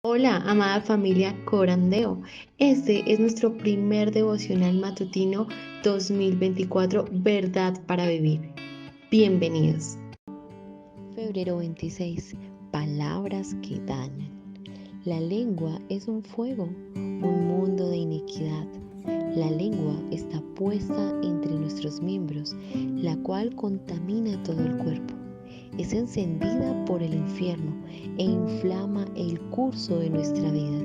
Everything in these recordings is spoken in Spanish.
Hola, amada familia Corandeo. Este es nuestro primer devocional matutino 2024, Verdad para Vivir. Bienvenidos. Febrero 26. Palabras que dañan. La lengua es un fuego, un mundo de iniquidad. La lengua está puesta entre nuestros miembros, la cual contamina todo el cuerpo. Es encendida por el infierno e inflama el curso de nuestra vida,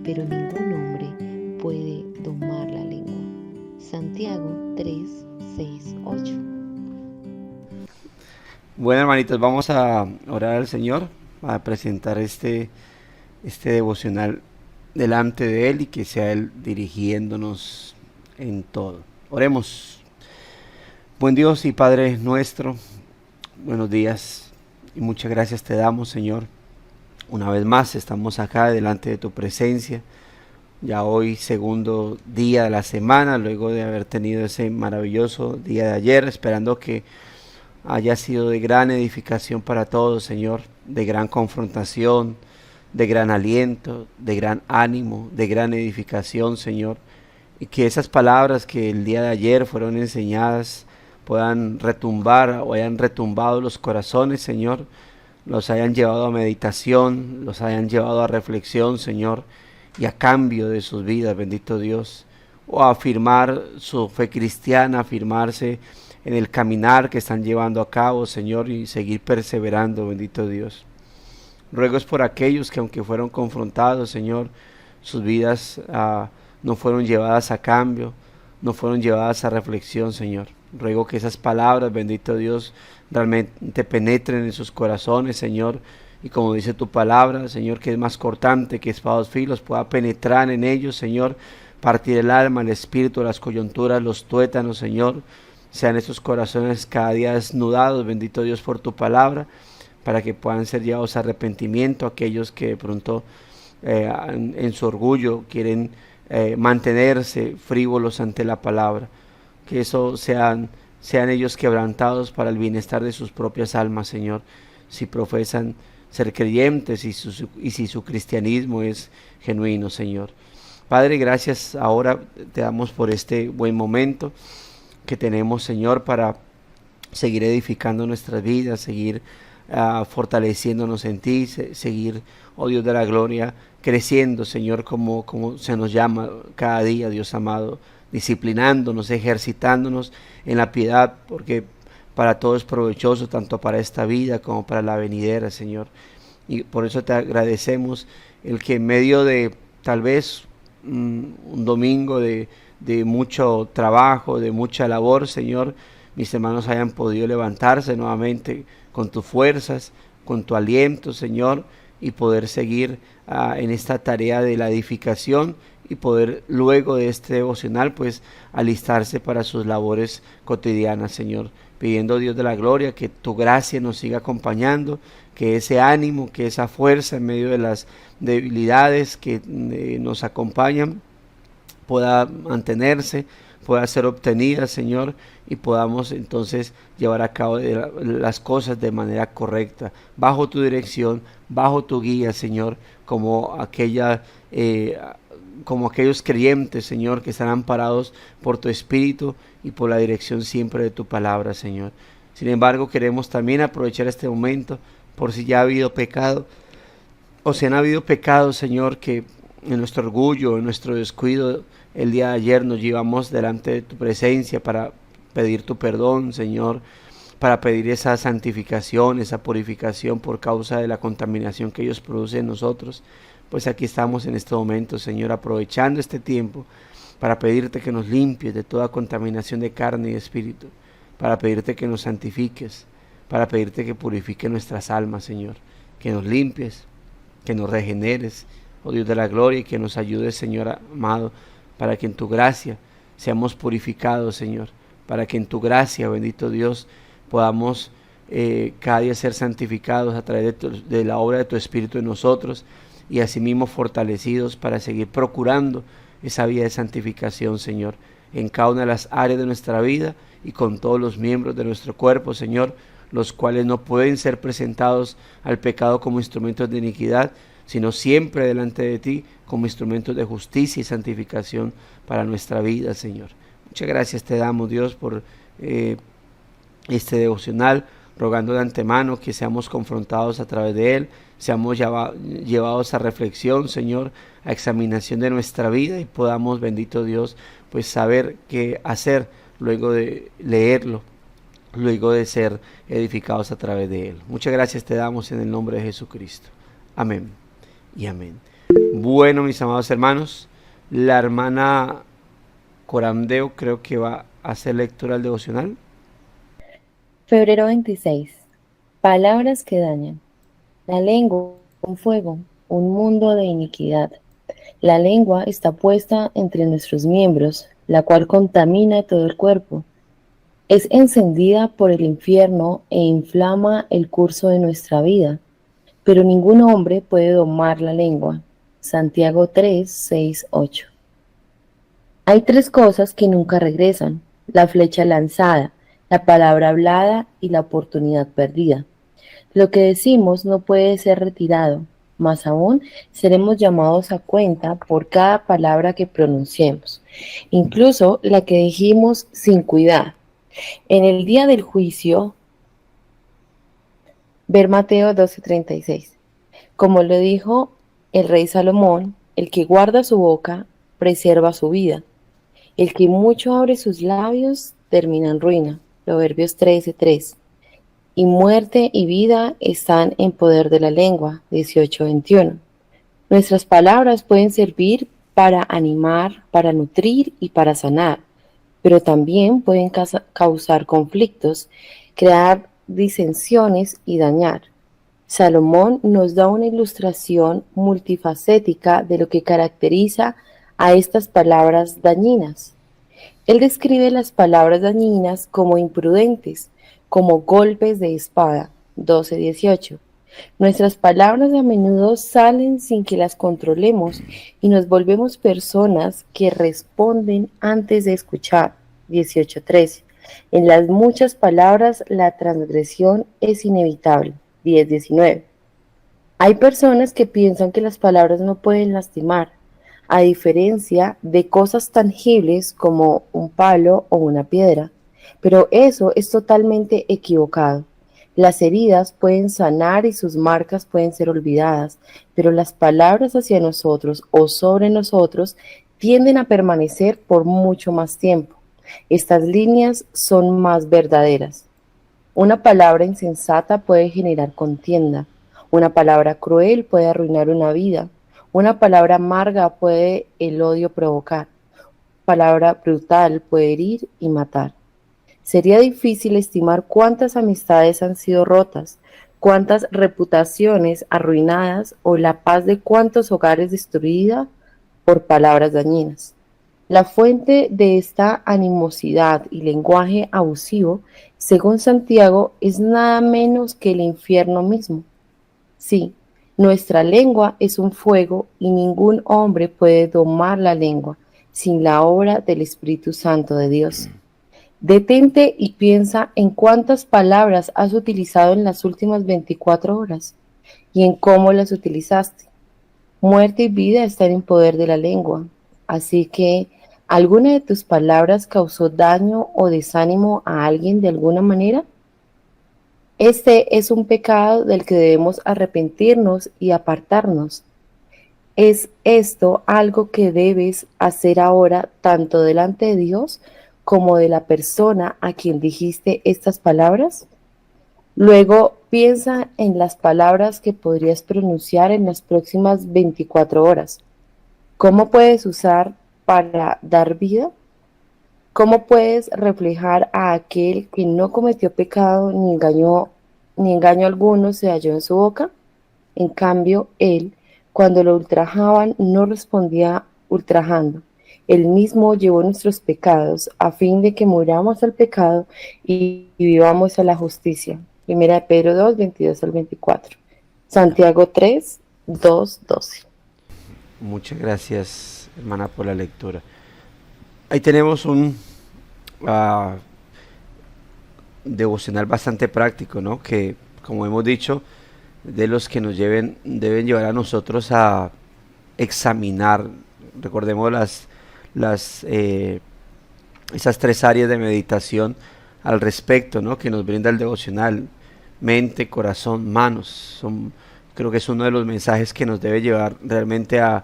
pero ningún hombre puede domar la lengua. Santiago 3, 6, 8. Bueno, hermanitos, vamos a orar al Señor, a presentar este devocional delante de Él y que sea Él dirigiéndonos en todo. Oremos. Buen Dios y Padre nuestro, buenos días y muchas gracias te damos, Señor. Una vez más estamos acá delante de tu presencia, ya hoy segundo día de la semana, luego de haber tenido ese maravilloso día de ayer, esperando que haya sido de gran edificación para todos, Señor, de gran confrontación, de gran aliento, de gran ánimo, de gran edificación, Señor. Y que esas palabras que el día de ayer fueron enseñadas puedan retumbar o hayan retumbado los corazones, Señor, los hayan llevado a meditación, los hayan llevado a reflexión, Señor, y a cambio de sus vidas, bendito Dios, o a afirmar su fe cristiana, afirmarse en el caminar que están llevando a cabo, Señor, y seguir perseverando, bendito Dios. Ruego es por aquellos que aunque fueron confrontados, Señor, sus vidas no fueron llevadas a cambio, no fueron llevadas a reflexión, Señor. Ruego que esas palabras, bendito Dios, realmente penetren en sus corazones, Señor, y como dice tu palabra, Señor, que es más cortante que espada de filos, pueda penetrar en ellos, Señor, partir el alma, el espíritu, las coyunturas, los tuétanos, Señor. Sean esos corazones cada día desnudados, bendito Dios, por tu palabra, para que puedan ser llevados a arrepentimiento aquellos que de pronto en su orgullo quieren mantenerse frívolos ante la palabra. Que eso sean ellos quebrantados para el bienestar de sus propias almas, Señor, si profesan ser creyentes y si su cristianismo es genuino, Señor. Padre, gracias ahora te damos por este buen momento que tenemos, Señor, para seguir edificando nuestras vidas, seguir fortaleciéndonos en ti, seguir, oh Dios de la gloria, creciendo, Señor, como se nos llama cada día, Dios amado, disciplinándonos, ejercitándonos en la piedad, porque para todo es provechoso, tanto para esta vida como para la venidera, Señor. Y por eso te agradecemos el que en medio de tal vez un domingo de mucho trabajo, de mucha labor, Señor, mis hermanos hayan podido levantarse nuevamente con tus fuerzas, con tu aliento, Señor, y poder seguir en esta tarea de la edificación y poder luego de este devocional pues alistarse para sus labores cotidianas, Señor, pidiendo, Dios de la gloria, que tu gracia nos siga acompañando, que ese ánimo, que esa fuerza en medio de las debilidades que nos acompañan pueda mantenerse, pueda ser obtenida, Señor, y podamos entonces llevar a cabo las cosas de manera correcta, bajo tu dirección, bajo tu guía, Señor, como aquellos creyentes, Señor, que están amparados por tu Espíritu y por la dirección siempre de tu palabra, Señor. Sin embargo, queremos también aprovechar este momento por si ya ha habido pecado, o si han habido pecados, Señor, que en nuestro orgullo, en nuestro descuido, el día de ayer nos llevamos delante de tu presencia para pedir tu perdón, Señor, para pedir esa santificación, esa purificación por causa de la contaminación que ellos producen en nosotros. Pues aquí estamos en este momento, Señor, aprovechando este tiempo para pedirte que nos limpies de toda contaminación de carne y de espíritu, para pedirte que nos santifiques, para pedirte que purifique nuestras almas, Señor, que nos limpies, que nos regeneres, oh Dios de la gloria, y que nos ayudes, Señor amado, para que en tu gracia seamos purificados, Señor, para que en tu gracia, bendito Dios, podamos cada día ser santificados a través de la obra de tu Espíritu en nosotros y asimismo fortalecidos para seguir procurando esa vida de santificación, Señor, en cada una de las áreas de nuestra vida y con todos los miembros de nuestro cuerpo, Señor, los cuales no pueden ser presentados al pecado como instrumentos de iniquidad, sino siempre delante de ti como instrumentos de justicia y santificación para nuestra vida, Señor. Muchas gracias te damos, Dios, por este devocional, rogando de antemano que seamos confrontados a través de él, seamos llevados a reflexión, Señor, a examinación de nuestra vida y podamos, bendito Dios, pues saber qué hacer luego de leerlo, luego de ser edificados a través de él. Muchas gracias te damos en el nombre de Jesucristo. Amén y amén. Bueno, mis amados hermanos, la hermana Corandeo creo que va a hacer lectura del devocional. Febrero 26. Palabras que dañan. La lengua, un fuego, un mundo de iniquidad. La lengua está puesta entre nuestros miembros, la cual contamina todo el cuerpo. Es encendida por el infierno e inflama el curso de nuestra vida. Pero ningún hombre puede domar la lengua. Santiago 3, 6, 8. Hay tres cosas que nunca regresan: la flecha lanzada, la palabra hablada y la oportunidad perdida. Lo que decimos no puede ser retirado, más aún seremos llamados a cuenta por cada palabra que pronunciemos, incluso la que dijimos sin cuidado. En el día del juicio, ver Mateo 12:36. Como lo dijo el rey Salomón, el que guarda su boca preserva su vida. El que mucho abre sus labios termina en ruina. Proverbios 13:3. Y muerte y vida están en poder de la lengua. 18:21. Nuestras palabras pueden servir para animar, para nutrir y para sanar, pero también pueden causar conflictos, crear disensiones y dañar. Salomón nos da una ilustración multifacética de lo que caracteriza a estas palabras dañinas. Él describe las palabras dañinas como imprudentes, como golpes de espada. 12:18. Nuestras palabras a menudo salen sin que las controlemos y nos volvemos personas que responden antes de escuchar. 18:13. En las muchas palabras la transgresión es inevitable. 10:19. Hay personas que piensan que las palabras no pueden lastimar, a diferencia de cosas tangibles como un palo o una piedra, pero eso es totalmente equivocado. Las heridas pueden sanar y sus marcas pueden ser olvidadas, pero las palabras hacia nosotros o sobre nosotros tienden a permanecer por mucho más tiempo. Estas líneas son más verdaderas. Una palabra insensata puede generar contienda. Una palabra cruel puede arruinar una vida. Una palabra amarga puede el odio provocar. Palabra brutal puede herir y matar. Sería difícil estimar cuántas amistades han sido rotas, cuántas reputaciones arruinadas o la paz de cuántos hogares destruida por palabras dañinas. La fuente de esta animosidad y lenguaje abusivo, según Santiago, es nada menos que el infierno mismo. Sí, nuestra lengua es un fuego y ningún hombre puede domar la lengua sin la obra del Espíritu Santo de Dios. Detente y piensa en cuántas palabras has utilizado en las últimas 24 horas y en cómo las utilizaste. Muerte y vida están en poder de la lengua, así que ¿alguna de tus palabras causó daño o desánimo a alguien de alguna manera? Este es un pecado del que debemos arrepentirnos y apartarnos. ¿Es esto algo que debes hacer ahora tanto delante de Dios como de la persona a quien dijiste estas palabras? Luego piensa en las palabras que podrías pronunciar en las próximas 24 horas. ¿Cómo puedes usar para dar vida? ¿Cómo puedes reflejar a aquel que no cometió pecado ni engaño alguno se halló en su boca? En cambio, él, cuando lo ultrajaban, no respondía ultrajando. Él mismo llevó nuestros pecados a fin de que muramos al pecado y vivamos a la justicia. Primera de Pedro 2, 22 al 24. Santiago 3, 2, 12. Muchas gracias, hermana, por la lectura. Ahí tenemos un devocional bastante práctico, ¿no? Que, como hemos dicho, de los que deben llevar a nosotros a examinar. Recordemos esas tres áreas de meditación al respecto, ¿no? Que nos brinda el devocional: mente, corazón, manos. Creo que es uno de los mensajes que nos debe llevar realmente a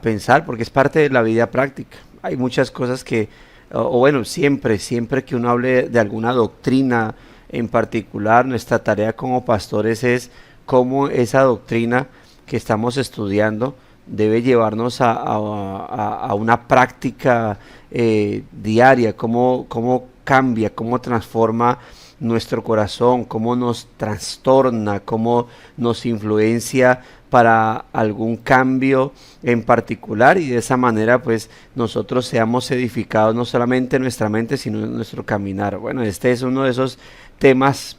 pensar, porque es parte de la vida práctica. Hay muchas cosas que, o bueno, siempre que uno hable de alguna doctrina en particular, nuestra tarea como pastores es cómo esa doctrina que estamos estudiando debe llevarnos a una práctica diaria, cómo cambia, cómo transforma nuestro corazón, cómo nos trastorna, cómo nos influencia para algún cambio en particular, y de esa manera pues nosotros seamos edificados no solamente en nuestra mente sino en nuestro caminar. Bueno, este es uno de esos temas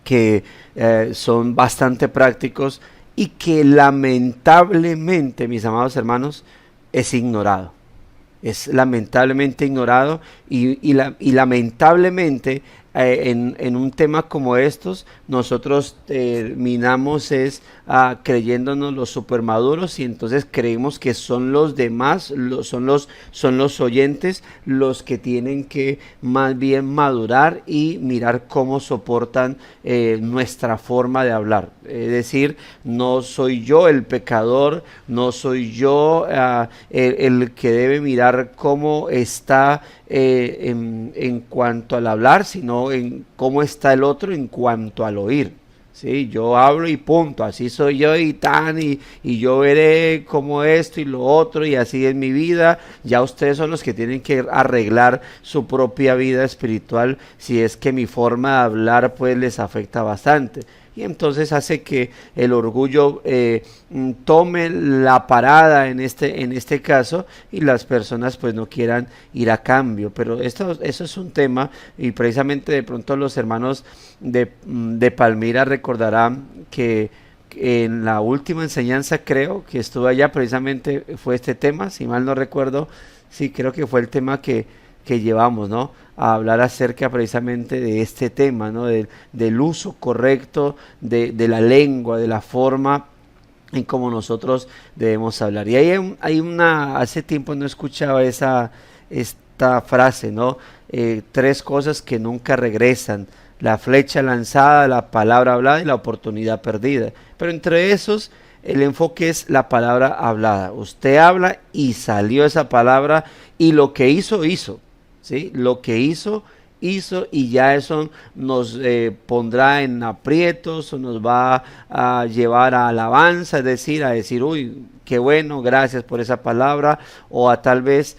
que son bastante prácticos y que lamentablemente, mis amados hermanos, es ignorado. Es lamentablemente ignorado y lamentablemente en un tema como estos nosotros terminamos creyéndonos los supermaduros, y entonces creemos que son los demás, son los oyentes los que tienen que más bien madurar y mirar cómo soportan nuestra forma de hablar. Es decir, no soy yo el pecador, no soy yo el que debe mirar cómo está en cuanto al hablar, sino en cómo está el otro en cuanto al oír. Sí, yo hablo y punto, así soy yo y yo veré cómo esto y lo otro, y así es mi vida. Ya ustedes son los que tienen que arreglar su propia vida espiritual, si es que mi forma de hablar pues les afecta bastante. Y entonces hace que el orgullo tome la parada en este caso, y las personas pues no quieran ir a cambio. Pero eso es un tema, y precisamente de pronto los hermanos de Palmira recordarán que en la última enseñanza, creo que estuve allá, precisamente fue este tema, si mal no recuerdo. Sí, creo que fue el tema que llevamos, ¿no? A hablar acerca precisamente de este tema, ¿no? Del uso correcto de la lengua, de la forma en cómo nosotros debemos hablar. Y hace tiempo no escuchaba esta frase, ¿no? Tres cosas que nunca regresan: la flecha lanzada, la palabra hablada y la oportunidad perdida. Pero entre esos, el enfoque es la palabra hablada. Usted habla y salió esa palabra, y lo que hizo. ¿Sí? Lo que hizo, y ya eso nos pondrá en aprietos, o nos va a llevar a alabanza, es decir, a decir, uy, qué bueno, gracias por esa palabra, o a tal vez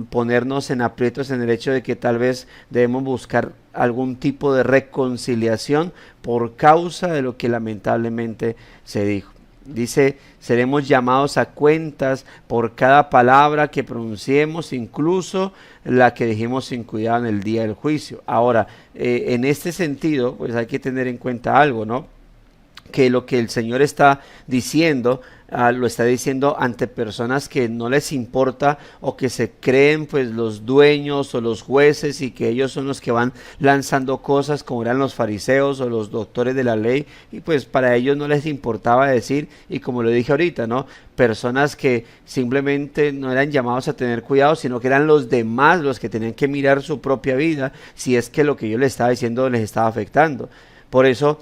ponernos en aprietos en el hecho de que tal vez debemos buscar algún tipo de reconciliación por causa de lo que lamentablemente se dijo. Dice, seremos llamados a cuentas por cada palabra que pronunciemos, incluso la que dijimos sin cuidado en el día del juicio. Ahora, en este sentido, pues hay que tener en cuenta algo, ¿no? Que lo que el Señor está diciendo, lo está diciendo ante personas que no les importa, o que se creen pues los dueños o los jueces, y que ellos son los que van lanzando cosas, como eran los fariseos o los doctores de la ley, y pues para ellos no les importaba decir. Y como lo dije ahorita, ¿no? Personas que simplemente no eran llamados a tener cuidado, sino que eran los demás los que tenían que mirar su propia vida, si es que lo que yo les estaba diciendo les estaba afectando. Por eso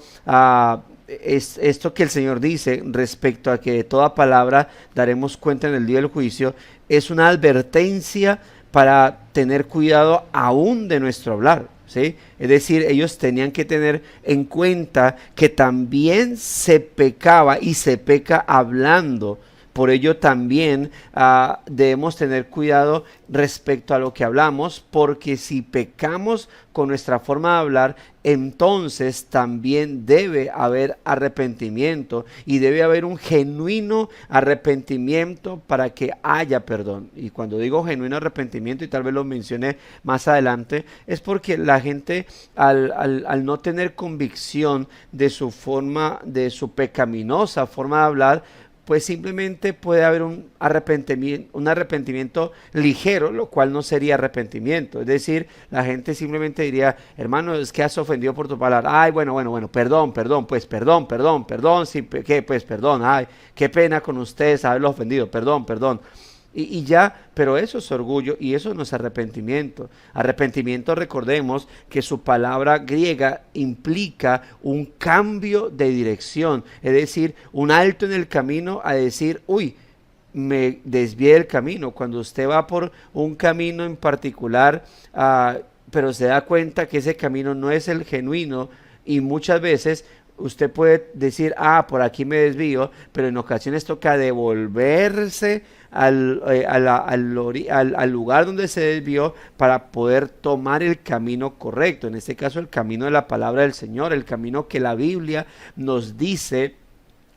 es esto que el Señor dice respecto a que de toda palabra daremos cuenta en el día del juicio, es una advertencia para tener cuidado aún de nuestro hablar, ¿sí? Es decir, ellos tenían que tener en cuenta que también se pecaba y se peca hablando. Por ello también debemos tener cuidado respecto a lo que hablamos, porque si pecamos con nuestra forma de hablar, entonces también debe haber arrepentimiento, y debe haber un genuino arrepentimiento para que haya perdón. Y cuando digo genuino arrepentimiento, y tal vez lo mencioné más adelante, es porque la gente al no tener convicción de su pecaminosa forma de hablar, pues simplemente puede haber un arrepentimiento ligero, lo cual no sería arrepentimiento. Es decir, la gente simplemente diría, hermano, es que has ofendido por tu palabra. Ay, bueno, perdón, perdón, sí, ¿qué? Pues perdón, ay, qué pena con ustedes haberlo ofendido, perdón. Y ya, pero eso es orgullo y eso no es arrepentimiento. Arrepentimiento, recordemos que su palabra griega implica un cambio de dirección, es decir, un alto en el camino a decir, uy, me desvié del camino. Cuando usted va por un camino en particular, pero se da cuenta que ese camino no es el genuino y muchas veces usted puede decir, por aquí me desvío, pero en ocasiones toca devolverse al lugar donde se desvió para poder tomar el camino correcto. En este caso, el camino de la palabra del Señor, el camino que la Biblia nos dice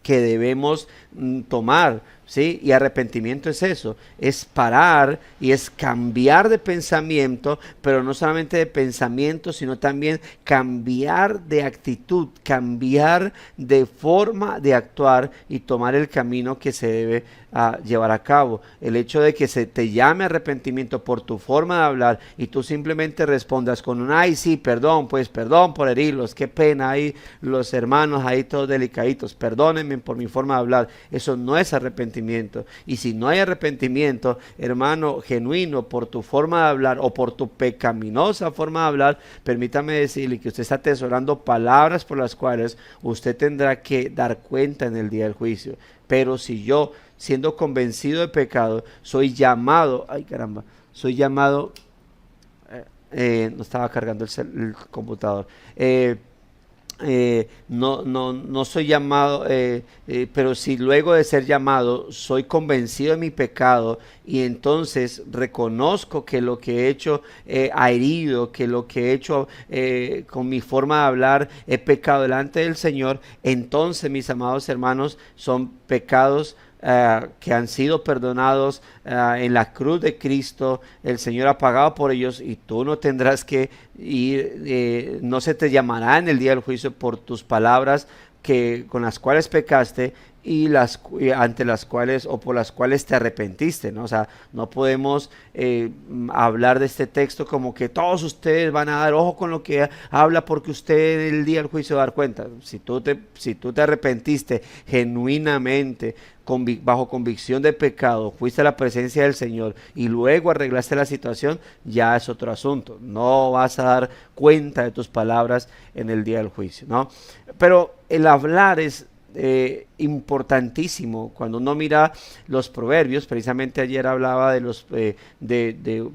que debemos tomar, ¿sí? Y arrepentimiento es eso, es parar y es cambiar de pensamiento, pero no solamente de pensamiento, sino también cambiar de actitud, cambiar de forma de actuar y tomar el camino que se debe llevar a cabo. El hecho de que se te llame arrepentimiento por tu forma de hablar y tú simplemente respondas con un ay sí, perdón, pues perdón por herirlos, qué pena, ahí los hermanos ahí todos delicaditos, perdónenme por mi forma de hablar, eso no es arrepentimiento. Y si no hay arrepentimiento, hermano, genuino por tu forma de hablar o por tu pecaminosa forma de hablar, permítame decirle que usted está atesorando palabras por las cuales usted tendrá que dar cuenta en el día del juicio. Pero si yo, siendo convencido de pecado, soy llamado, no estaba cargando el computador, no soy llamado, pero si luego de ser llamado soy convencido de mi pecado y entonces reconozco que lo que he hecho ha herido, que lo que he hecho con mi forma de hablar he pecado delante del Señor, entonces, mis amados hermanos, son pecados que han sido perdonados en la cruz de Cristo. El Señor ha pagado por ellos y tú no tendrás que ir, no se te llamará en el día del juicio por tus palabras con las cuales pecaste ante las cuales o por las cuales te arrepentiste, ¿no? O sea, no podemos hablar de este texto como que todos ustedes van a dar ojo con lo que habla porque usted en el día del juicio va a dar cuenta. Si tú te arrepentiste genuinamente, bajo convicción de pecado, fuiste a la presencia del Señor y luego arreglaste la situación, ya es otro asunto. No vas a dar cuenta de tus palabras en el día del juicio, ¿no? Pero el hablar es importantísimo. Cuando uno mira los proverbios, precisamente ayer hablaba de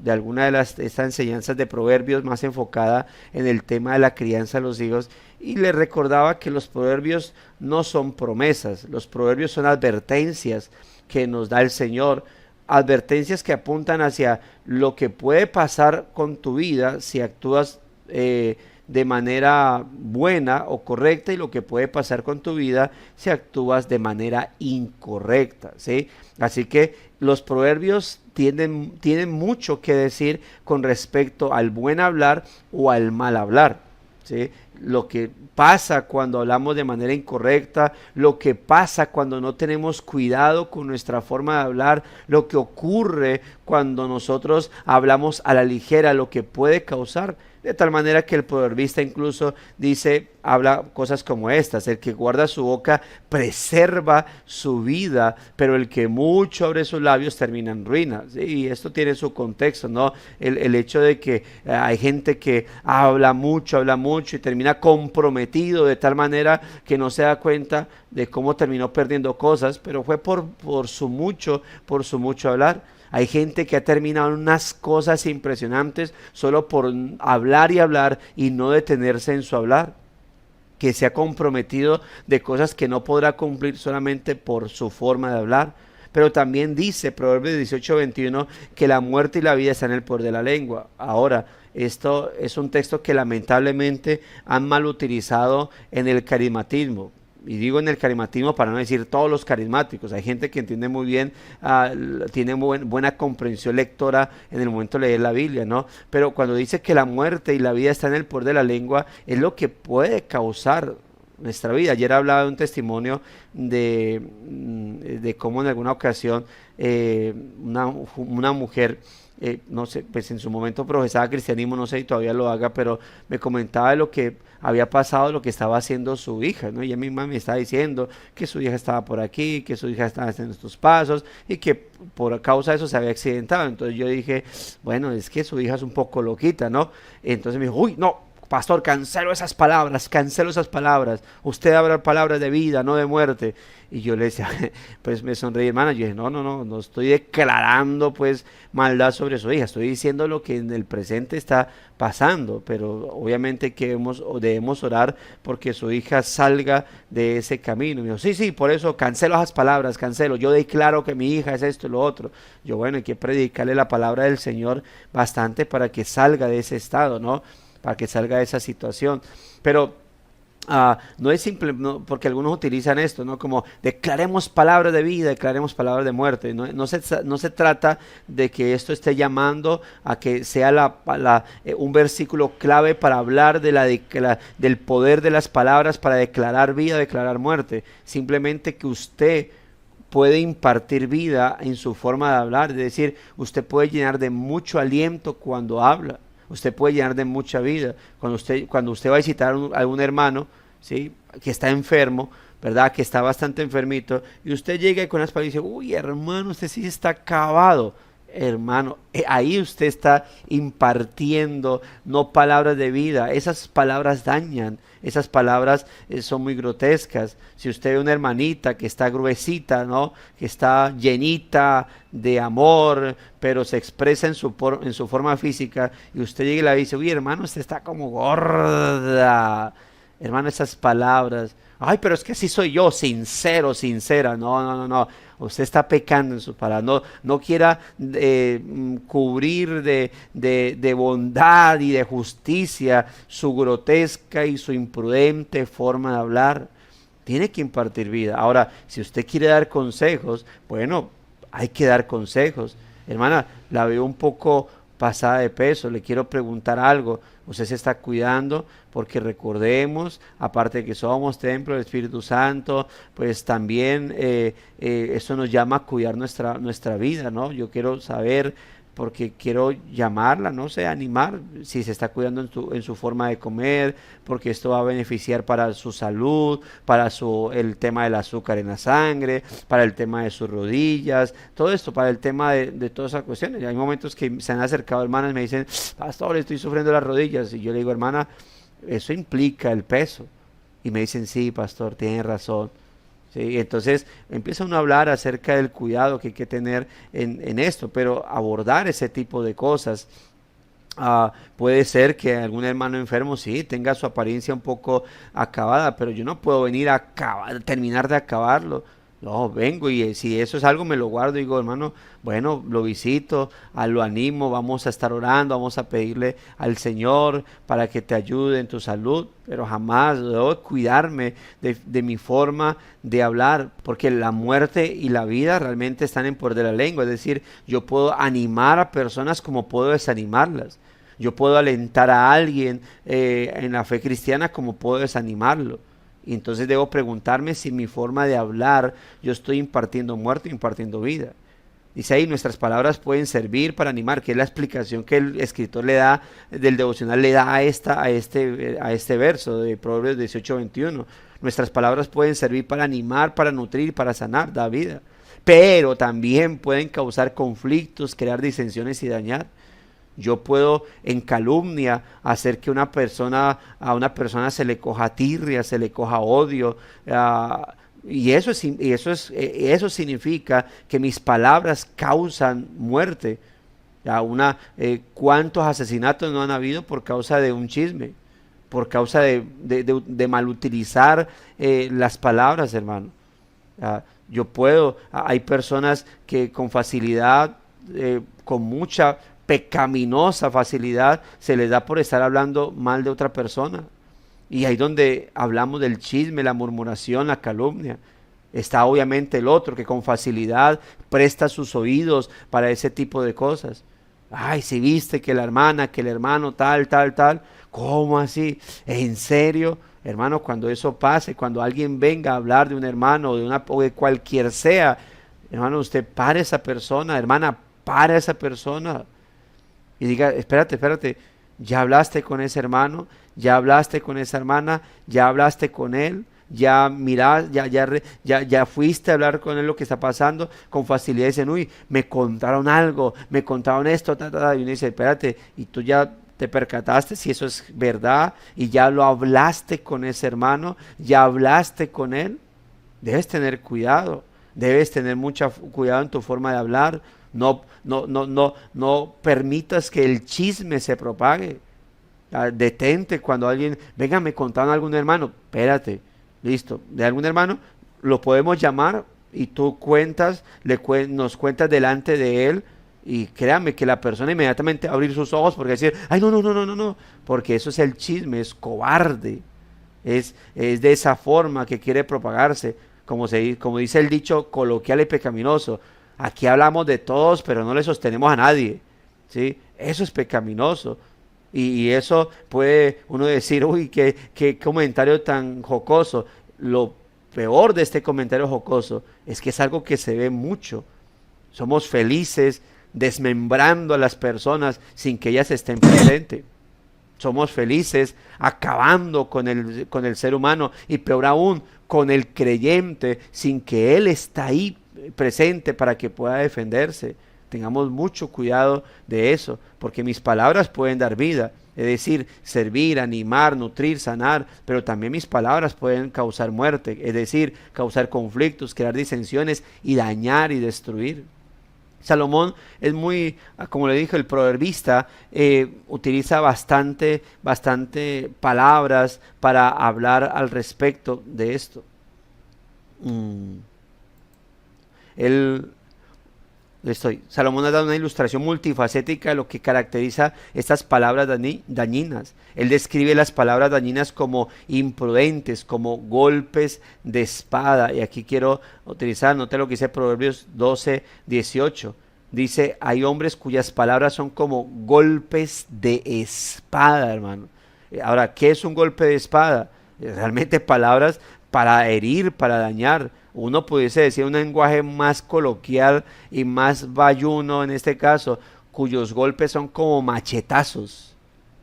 alguna de estas enseñanzas de proverbios más enfocada en el tema de la crianza de los hijos, y le recordaba que los proverbios no son promesas, los proverbios son advertencias que nos da el Señor, advertencias que apuntan hacia lo que puede pasar con tu vida si actúas de manera buena o correcta y lo que puede pasar con tu vida si actúas de manera incorrecta, ¿sí? Así que los proverbios tienen mucho que decir con respecto al buen hablar o al mal hablar, ¿sí? Lo que pasa cuando hablamos de manera incorrecta, lo que pasa cuando no tenemos cuidado con nuestra forma de hablar, lo que ocurre cuando nosotros hablamos a la ligera, lo que puede causar. De tal manera que el proverbista incluso habla cosas como estas: el que guarda su boca preserva su vida, pero el que mucho abre sus labios termina en ruina. ¿Sí? Y esto tiene su contexto, ¿no? El hecho de que hay gente que habla mucho y termina comprometido de tal manera que no se da cuenta de cómo terminó perdiendo cosas, pero fue por su mucho hablar. Hay gente que ha terminado en unas cosas impresionantes solo por hablar y no detenerse en su hablar, que se ha comprometido de cosas que no podrá cumplir solamente por su forma de hablar. Pero también dice Proverbios 18:21 que la muerte y la vida están en el poder de la lengua. Ahora, esto es un texto que lamentablemente han mal utilizado en el carismatismo. Y digo en el carismatismo para no decir todos los carismáticos. Hay gente que entiende muy bien, tiene buena comprensión lectora en el momento de leer la Biblia, ¿no? Pero cuando dice que la muerte y la vida están en el poder de la lengua, es lo que puede causar nuestra vida. Ayer hablaba de un testimonio de cómo en alguna ocasión una mujer, no sé, pues en su momento profesaba cristianismo, no sé si todavía lo haga, pero me comentaba de lo que había pasado, lo que estaba haciendo su hija, ¿no? Ella misma me estaba diciendo que su hija estaba por aquí, que su hija estaba haciendo estos pasos y que por causa de eso se había accidentado. Entonces yo dije, bueno, es que su hija es un poco loquita, ¿no? Entonces me dijo, uy, no, pastor, cancelo esas palabras, cancelo esas palabras. Usted habla palabras de vida, no de muerte. Y yo le decía, pues me sonreí, hermana. Yo dije, no estoy declarando pues maldad sobre su hija. Estoy diciendo lo que en el presente está pasando. Pero obviamente que debemos orar porque su hija salga de ese camino. Y me dijo, sí, por eso cancelo esas palabras, cancelo. Yo declaro que mi hija es esto y lo otro. Yo, bueno, hay que predicarle la palabra del Señor bastante para que salga de ese estado, ¿no? Para que salga de esa situación. Pero no es simple, no, porque algunos utilizan esto, ¿no? Como declaremos palabras de vida, declaremos palabras de muerte. No se trata de que esto esté llamando a que sea un versículo clave para hablar del poder de las palabras para declarar vida, declarar muerte. Simplemente que usted puede impartir vida en su forma de hablar, es decir, usted puede llenar de mucho aliento cuando habla. Usted puede llenar de mucha vida. Cuando usted va a visitar a algún hermano, ¿sí?, que está enfermo, ¿verdad?, que está bastante enfermito, y usted llega con las palabras y dice, uy, hermano, usted sí está acabado. Hermano, ahí usted está impartiendo no palabras de vida. Esas palabras dañan, esas palabras son muy grotescas. Si usted ve una hermanita que está gruesita, ¿no?, que está llenita de amor, pero se expresa en su forma física, y usted llega y le dice, uy, hermano, usted está como gorda. Hermano, esas palabras, ay, pero es que así soy yo, sincero, sincera. No. Usted está pecando en sus palabras. No quiera cubrir de bondad y de justicia su grotesca y su imprudente forma de hablar. Tiene que impartir vida. Ahora, si usted quiere dar consejos, bueno, hay que dar consejos. Hermana, la veo un poco pasada de peso, le quiero preguntar algo. Usted se está cuidando, porque recordemos, aparte de que somos templo del Espíritu Santo, pues también eso nos llama a cuidar nuestra vida, ¿no? Yo quiero saber, porque quiero llamarla, no sé, animar, si se está cuidando en su forma de comer, porque esto va a beneficiar para su salud, para el tema del azúcar en la sangre, para el tema de sus rodillas, todo esto, para el tema de todas esas cuestiones. Hay momentos que se han acercado hermanas y me dicen, pastor, estoy sufriendo las rodillas, y yo le digo, hermana, eso implica el peso, y me dicen, sí, pastor, tiene razón. Sí, entonces empieza uno a hablar acerca del cuidado que hay que tener en esto, pero abordar ese tipo de cosas. Puede ser que algún hermano enfermo sí tenga su apariencia un poco acabada, pero yo no puedo venir a terminar de acabarlo. No, vengo y si eso es algo me lo guardo y digo, hermano, bueno, lo visito, lo animo, vamos a estar orando, vamos a pedirle al Señor para que te ayude en tu salud, pero jamás debo cuidarme de mi forma de hablar, porque la muerte y la vida realmente están en poder de la lengua. Es decir, yo puedo animar a personas como puedo desanimarlas. Yo puedo alentar a alguien en la fe cristiana como puedo desanimarlo. Y entonces debo preguntarme si en mi forma de hablar yo estoy impartiendo muerte o impartiendo vida. Dice ahí, nuestras palabras pueden servir para animar, que es la explicación que el escritor le da, del devocional le da a este verso de Proverbios 18:21. Nuestras palabras pueden servir para animar, para nutrir, para sanar, da vida. Pero también pueden causar conflictos, crear disensiones y dañar. Yo puedo en calumnia hacer que a una persona se le coja tirria, se le coja odio, y eso significa que mis palabras causan muerte. ¿Cuántos asesinatos no han habido por causa de un chisme? Por causa de malutilizar las palabras, hermano. Hay personas que con facilidad, con mucha pecaminosa facilidad, se les da por estar hablando mal de otra persona. Y ahí donde hablamos del chisme, la murmuración, la calumnia. Está obviamente el otro que con facilidad presta sus oídos para ese tipo de cosas. Ay, si viste que la hermana, que el hermano, tal. ¿Cómo así? ¿En serio? Hermano, cuando eso pase, cuando alguien venga a hablar de un hermano o de cualquier sea, hermano, usted pare a esa persona, hermana, pare a esa persona y diga, espérate, ya hablaste con ese hermano, ya hablaste con esa hermana, ya hablaste con él, ya mirás, ya fuiste a hablar con él lo que está pasando. Con facilidad dicen, uy, me contaron algo, me contaron esto, y uno dice, espérate, y tú ya te percataste si eso es verdad y ya lo hablaste con ese hermano, ya hablaste con él. Debes tener cuidado, debes tener mucho cuidado en tu forma de hablar. No permitas que el chisme se propague. Detente cuando alguien, venga, me contaron algún hermano, espérate, listo, de algún hermano, lo podemos llamar y tú cuentas, nos cuentas delante de él y créame que la persona inmediatamente va a abrir sus ojos porque decir, ay, no, porque eso es el chisme, es cobarde, es de esa forma que quiere propagarse, como dice el dicho coloquial y pecaminoso, aquí hablamos de todos pero no le sostenemos a nadie, ¿sí? Eso es pecaminoso. Y eso puede uno decir, uy, qué comentario tan jocoso. Lo peor de este comentario jocoso es que es algo que se ve mucho. Somos felices desmembrando a las personas sin que ellas estén presentes. Somos felices acabando con el ser humano y peor aún con el creyente sin que él está ahí presente para que pueda defenderse. Tengamos mucho cuidado de eso, porque mis palabras pueden dar vida, es decir, servir, animar, nutrir, sanar, pero también mis palabras pueden causar muerte, es decir, causar conflictos, crear disensiones y dañar y destruir. Salomón es muy, como le dije, el proverbista utiliza bastante palabras para hablar al respecto de esto. Salomón ha dado una ilustración multifacética de lo que caracteriza estas palabras dañinas. Él describe las palabras dañinas como imprudentes, como golpes de espada. Y aquí quiero utilizar, note lo que dice Proverbios 12:18. Dice, hay hombres cuyas palabras son como golpes de espada, hermano. Ahora, ¿qué es un golpe de espada? Realmente palabras para herir, para dañar. Uno pudiese decir un lenguaje más coloquial y más bayuno en este caso, cuyos golpes son como machetazos.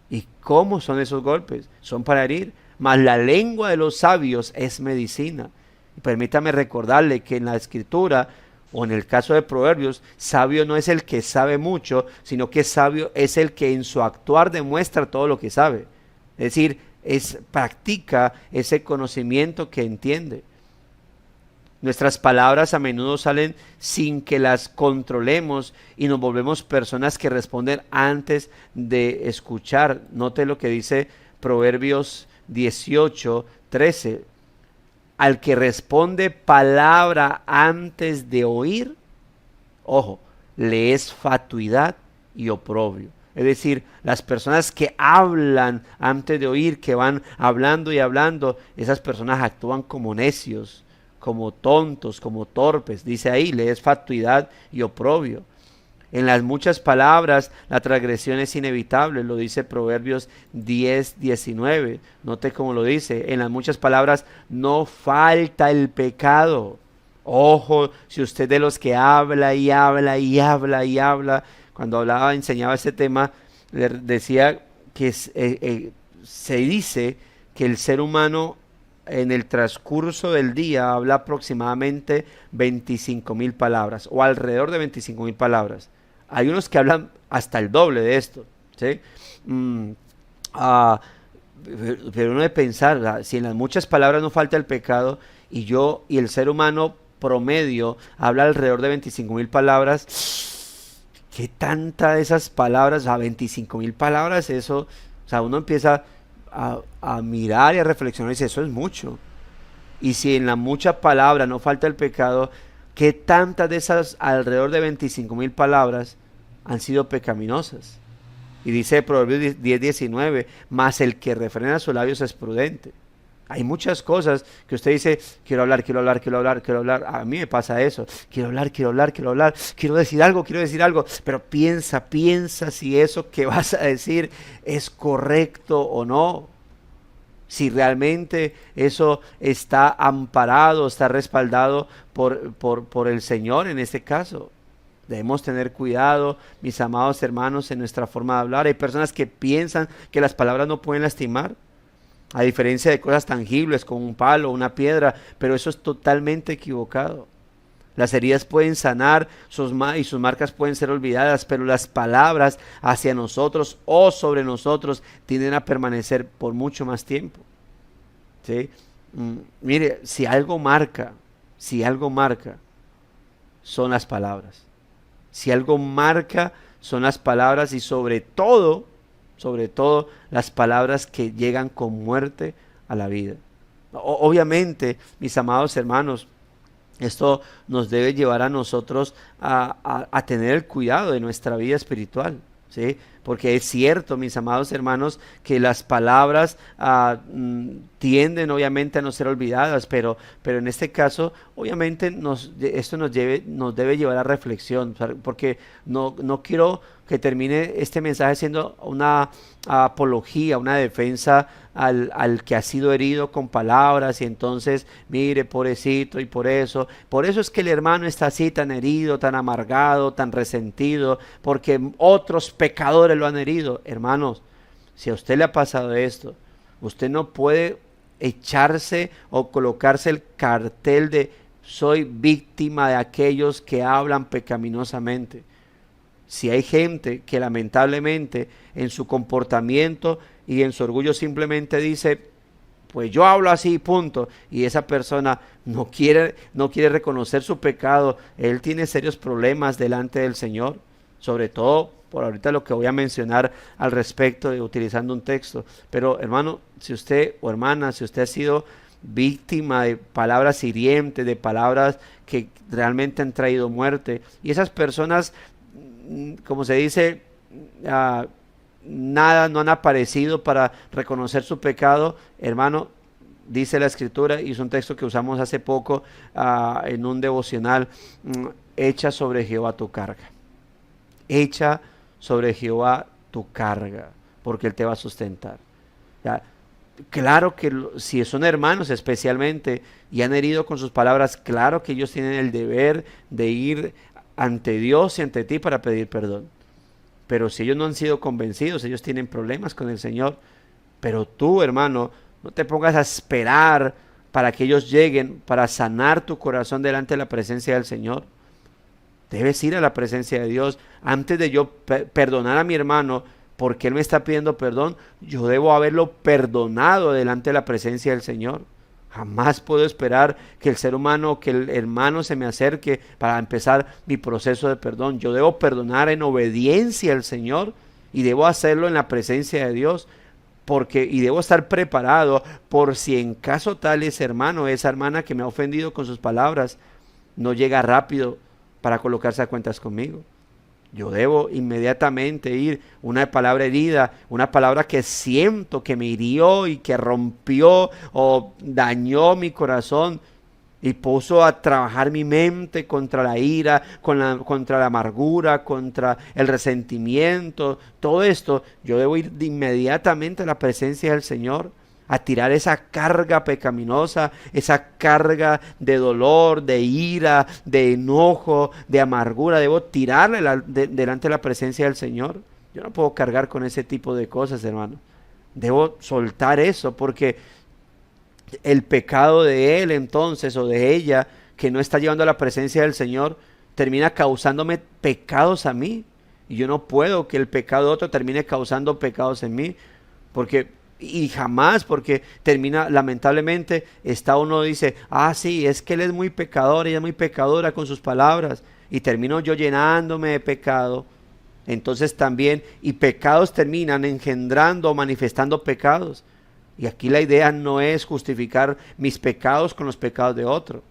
¿Y cómo son esos golpes? Son para herir. Mas la lengua de los sabios es medicina. Y permítame recordarle que en la escritura, o en el caso de Proverbios, sabio no es el que sabe mucho, sino que sabio es el que en su actuar demuestra todo lo que sabe. Es decir, practica ese conocimiento que entiende. Nuestras palabras a menudo salen sin que las controlemos y nos volvemos personas que responden antes de escuchar. Note lo que dice Proverbios 18:13. Al que responde palabra antes de oír, ojo, le es fatuidad y oprobio. Es decir, las personas que hablan antes de oír, que van hablando y hablando, esas personas actúan como necios, como tontos, como torpes. Dice ahí, le es fatuidad y oprobio. En las muchas palabras la transgresión es inevitable, lo dice Proverbios 10:19. Note cómo lo dice, en las muchas palabras no falta el pecado. Ojo, si usted de los que habla y habla y habla y habla, cuando enseñaba este tema, le decía que se dice que el ser humano en el transcurso del día habla aproximadamente 25,000 palabras o alrededor de 25,000 palabras. Hay unos que hablan hasta el doble de esto, ¿sí? Pero uno debe pensar, ¿verdad? Si en las muchas palabras no falta el pecado y el ser humano promedio habla alrededor de 25,000 palabras, ¿qué tanta de esas palabras, a 25,000 palabras, eso, o sea, uno empieza a mirar y a reflexionar y dice, eso es mucho. Y si en la mucha palabra no falta el pecado, ¿qué tantas de esas alrededor de 25,000 palabras han sido pecaminosas? Y dice Proverbios 10:19, mas el que refrena sus labios es prudente. Hay muchas cosas que usted dice, quiero hablar. A mí me pasa eso, quiero hablar, quiero decir algo, pero piensa si eso que vas a decir es correcto o no. Si realmente eso está amparado, está respaldado por el Señor en este caso. Debemos tener cuidado, mis amados hermanos, en nuestra forma de hablar. Hay personas que piensan que las palabras no pueden lastimar, a diferencia de cosas tangibles como un palo, una piedra, pero eso es totalmente equivocado. Las heridas pueden sanar y sus marcas pueden ser olvidadas, pero las palabras hacia nosotros o sobre nosotros tienden a permanecer por mucho más tiempo. ¿Sí? Mire, si algo marca, son las palabras. Si algo marca, son las palabras y sobre todo, las palabras que llegan con muerte a la vida. Obviamente, mis amados hermanos, esto nos debe llevar a nosotros a tener el cuidado de nuestra vida espiritual, ¿sí? Porque es cierto, mis amados hermanos, que las palabras tienden obviamente a no ser olvidadas, pero en este caso, obviamente, esto nos debe llevar a reflexión, porque no quiero que termine este mensaje siendo una apología, una defensa al que ha sido herido con palabras y entonces, mire, pobrecito, y por eso es que el hermano está así tan herido, tan amargado, tan resentido, porque otros pecadores lo han herido. Hermanos, si a usted le ha pasado esto, usted no puede echarse o colocarse el cartel de soy víctima de aquellos que hablan pecaminosamente. Si hay gente que lamentablemente en su comportamiento y en su orgullo simplemente dice, pues yo hablo así, punto, y esa persona no quiere reconocer su pecado, él tiene serios problemas delante del Señor, sobre todo por ahorita lo que voy a mencionar al respecto de utilizando un texto. Pero hermano, si usted o hermana, si usted ha sido víctima de palabras hirientes, de palabras que realmente han traído muerte, y esas personas, como se dice, nada, no han aparecido para reconocer su pecado, hermano, dice la Escritura, y es un texto que usamos hace poco en un devocional, echa sobre Jehová tu carga. Echa sobre Jehová tu carga, porque Él te va a sustentar. Ya, claro que si son hermanos especialmente y han herido con sus palabras, claro que ellos tienen el deber de ir ante Dios y ante ti para pedir perdón. Pero si ellos no han sido convencidos, ellos tienen problemas con el Señor. Pero tú, hermano, no te pongas a esperar para que ellos lleguen, para sanar tu corazón delante de la presencia del Señor. Debes ir a la presencia de Dios. Antes de yo perdonar a mi hermano porque él me está pidiendo perdón, yo debo haberlo perdonado delante de la presencia del Señor. Jamás puedo esperar que el ser humano, que el hermano se me acerque para empezar mi proceso de perdón. Yo debo perdonar en obediencia al Señor y debo hacerlo en la presencia de Dios, y debo estar preparado por si en caso tal ese hermano, esa hermana que me ha ofendido con sus palabras, no llega rápido para colocarse a cuentas conmigo. Yo debo inmediatamente ir, una palabra herida, una palabra que siento que me hirió y que rompió o dañó mi corazón y puso a trabajar mi mente contra la ira, contra la amargura, contra el resentimiento, todo esto. Yo debo ir inmediatamente a la presencia del Señor, a tirar esa carga pecaminosa, esa carga de dolor, de ira, de enojo, de amargura. Debo tirarla delante de la presencia del Señor. Yo no puedo cargar con ese tipo de cosas, hermano. Debo soltar eso, porque el pecado de él entonces, o de ella, que no está llevando a la presencia del Señor, termina causándome pecados a mí. Y yo no puedo que el pecado de otro termine causando pecados en mí, y jamás, porque termina, lamentablemente, uno dice, sí, es que él es muy pecador, ella es muy pecadora con sus palabras, y termino yo llenándome de pecado. Entonces también, y pecados terminan engendrando o manifestando pecados. Y aquí la idea no es justificar mis pecados con los pecados de otro.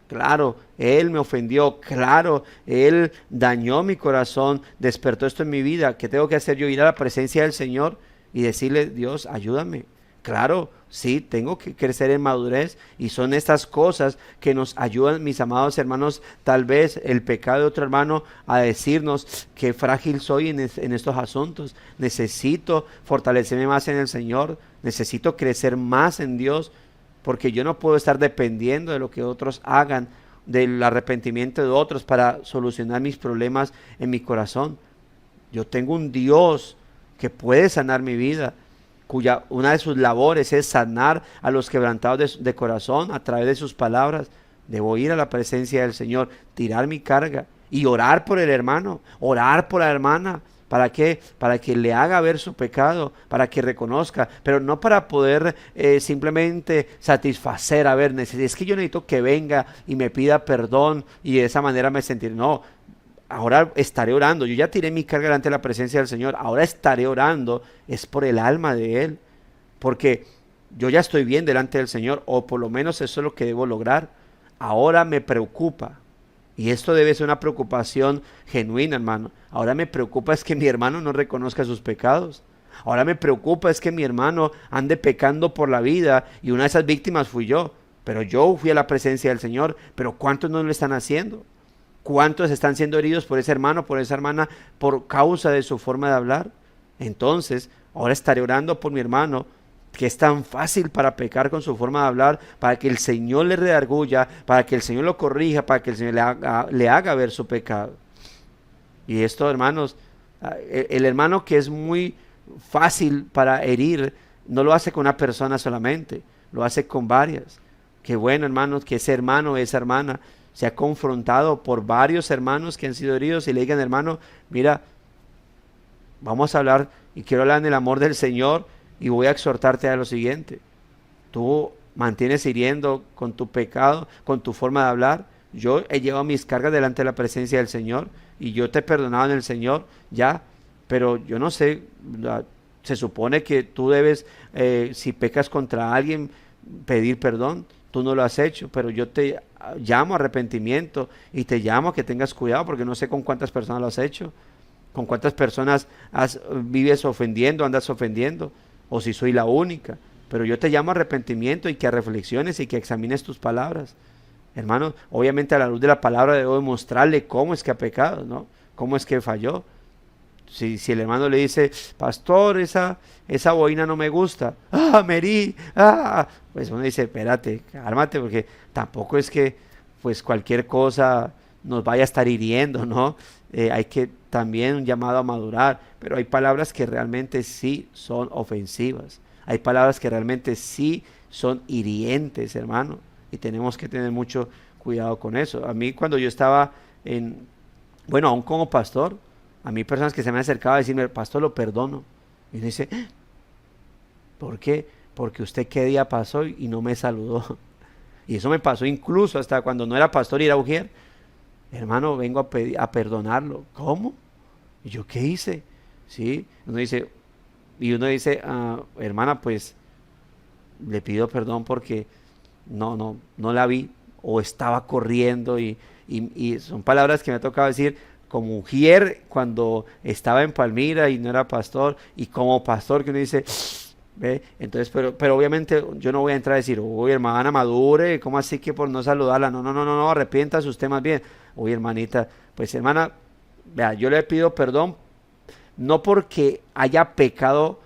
Claro, él me ofendió, claro, él dañó mi corazón, despertó esto en mi vida. ¿Qué tengo que hacer yo? Ir a la presencia del Señor y decirle, Dios, ayúdame, Claro, sí, tengo que crecer en madurez y son estas cosas que nos ayudan, mis amados hermanos, tal vez el pecado de otro hermano a decirnos qué frágil soy en estos asuntos. Necesito fortalecerme más en el Señor, necesito crecer más en Dios, porque yo no puedo estar dependiendo de lo que otros hagan, del arrepentimiento de otros para solucionar mis problemas en mi corazón. Yo tengo un Dios que puede sanar mi vida, cuya una de sus labores es sanar a los quebrantados de corazón a través de sus palabras. Debo ir a la presencia del Señor, tirar mi carga y orar por el hermano, orar por la hermana. ¿Para qué? Para que le haga ver su pecado, para que reconozca, pero no para poder simplemente satisfacer, a ver, es que yo necesito que venga y me pida perdón y de esa manera me sentiré. No, ahora estaré orando, yo ya tiré mi carga delante de la presencia del Señor, ahora estaré orando, es por el alma de Él, porque yo ya estoy bien delante del Señor, o por lo menos eso es lo que debo lograr. Ahora me preocupa, y esto debe ser una preocupación genuina, hermano. Ahora me preocupa es que mi hermano no reconozca sus pecados. Ahora me preocupa es que mi hermano ande pecando por la vida, y una de esas víctimas fui yo, pero yo fui a la presencia del Señor, pero ¿cuántos no lo están haciendo? ¿Cuántos están siendo heridos por ese hermano, por esa hermana, por causa de su forma de hablar? Entonces, ahora estaré orando por mi hermano, que es tan fácil para pecar con su forma de hablar, para que el Señor le redarguya, para que el Señor lo corrija, para que el Señor le haga ver su pecado. Y esto, hermanos, el hermano que es muy fácil para herir, no lo hace con una persona solamente, lo hace con varias. Qué bueno, hermanos, que ese hermano o esa hermana se ha confrontado por varios hermanos que han sido heridos y le digan, hermano, mira, vamos a hablar y quiero hablar en el amor del Señor y voy a exhortarte a lo siguiente. Tú mantienes hiriendo con tu pecado, con tu forma de hablar. Yo he llevado mis cargas delante de la presencia del Señor y yo te he perdonado en el Señor, ya, pero yo no sé, se supone que tú debes, si pecas contra alguien, pedir perdón. Tú no lo has hecho, pero yo te llamo a arrepentimiento y te llamo a que tengas cuidado, porque no sé con cuántas personas lo has hecho, con cuántas personas vives ofendiendo, andas ofendiendo, o si soy la única. Pero yo te llamo a arrepentimiento y que a reflexiones y que examines tus palabras. Hermano, obviamente a la luz de la palabra debo demostrarle cómo es que ha pecado, ¿no? Cómo es que falló. Si el hermano le dice, pastor, esa boina no me gusta, Mary, pues uno dice, espérate, cálmate, porque tampoco es que pues cualquier cosa nos vaya a estar hiriendo, ¿no? Hay que también un llamado a madurar, pero hay palabras que realmente sí son ofensivas, hay palabras que realmente sí son hirientes, hermano, y tenemos que tener mucho cuidado con eso. A mí cuando yo estaba aún como pastor, a mí personas que se me han acercado a decirme, pastor, lo perdono. Y uno dice, ¿por qué? Porque usted qué día pasó y no me saludó. Y eso me pasó incluso hasta cuando no era pastor y era ujier. Hermano, vengo a perdonarlo. ¿Cómo? ¿Y yo qué hice? ¿Sí? Uno dice, hermana, pues le pido perdón porque no la vi o estaba corriendo y son palabras que me ha tocado decir como ujier cuando estaba en Palmira y no era pastor, y como pastor que uno dice, ¿ve? Entonces, pero obviamente yo no voy a entrar a decir, uy, hermana, madure, ¿cómo así que por no saludarla? No, arrepiéntase usted más bien. Uy, hermanita, pues hermana, vea, yo le pido perdón, no porque haya pecado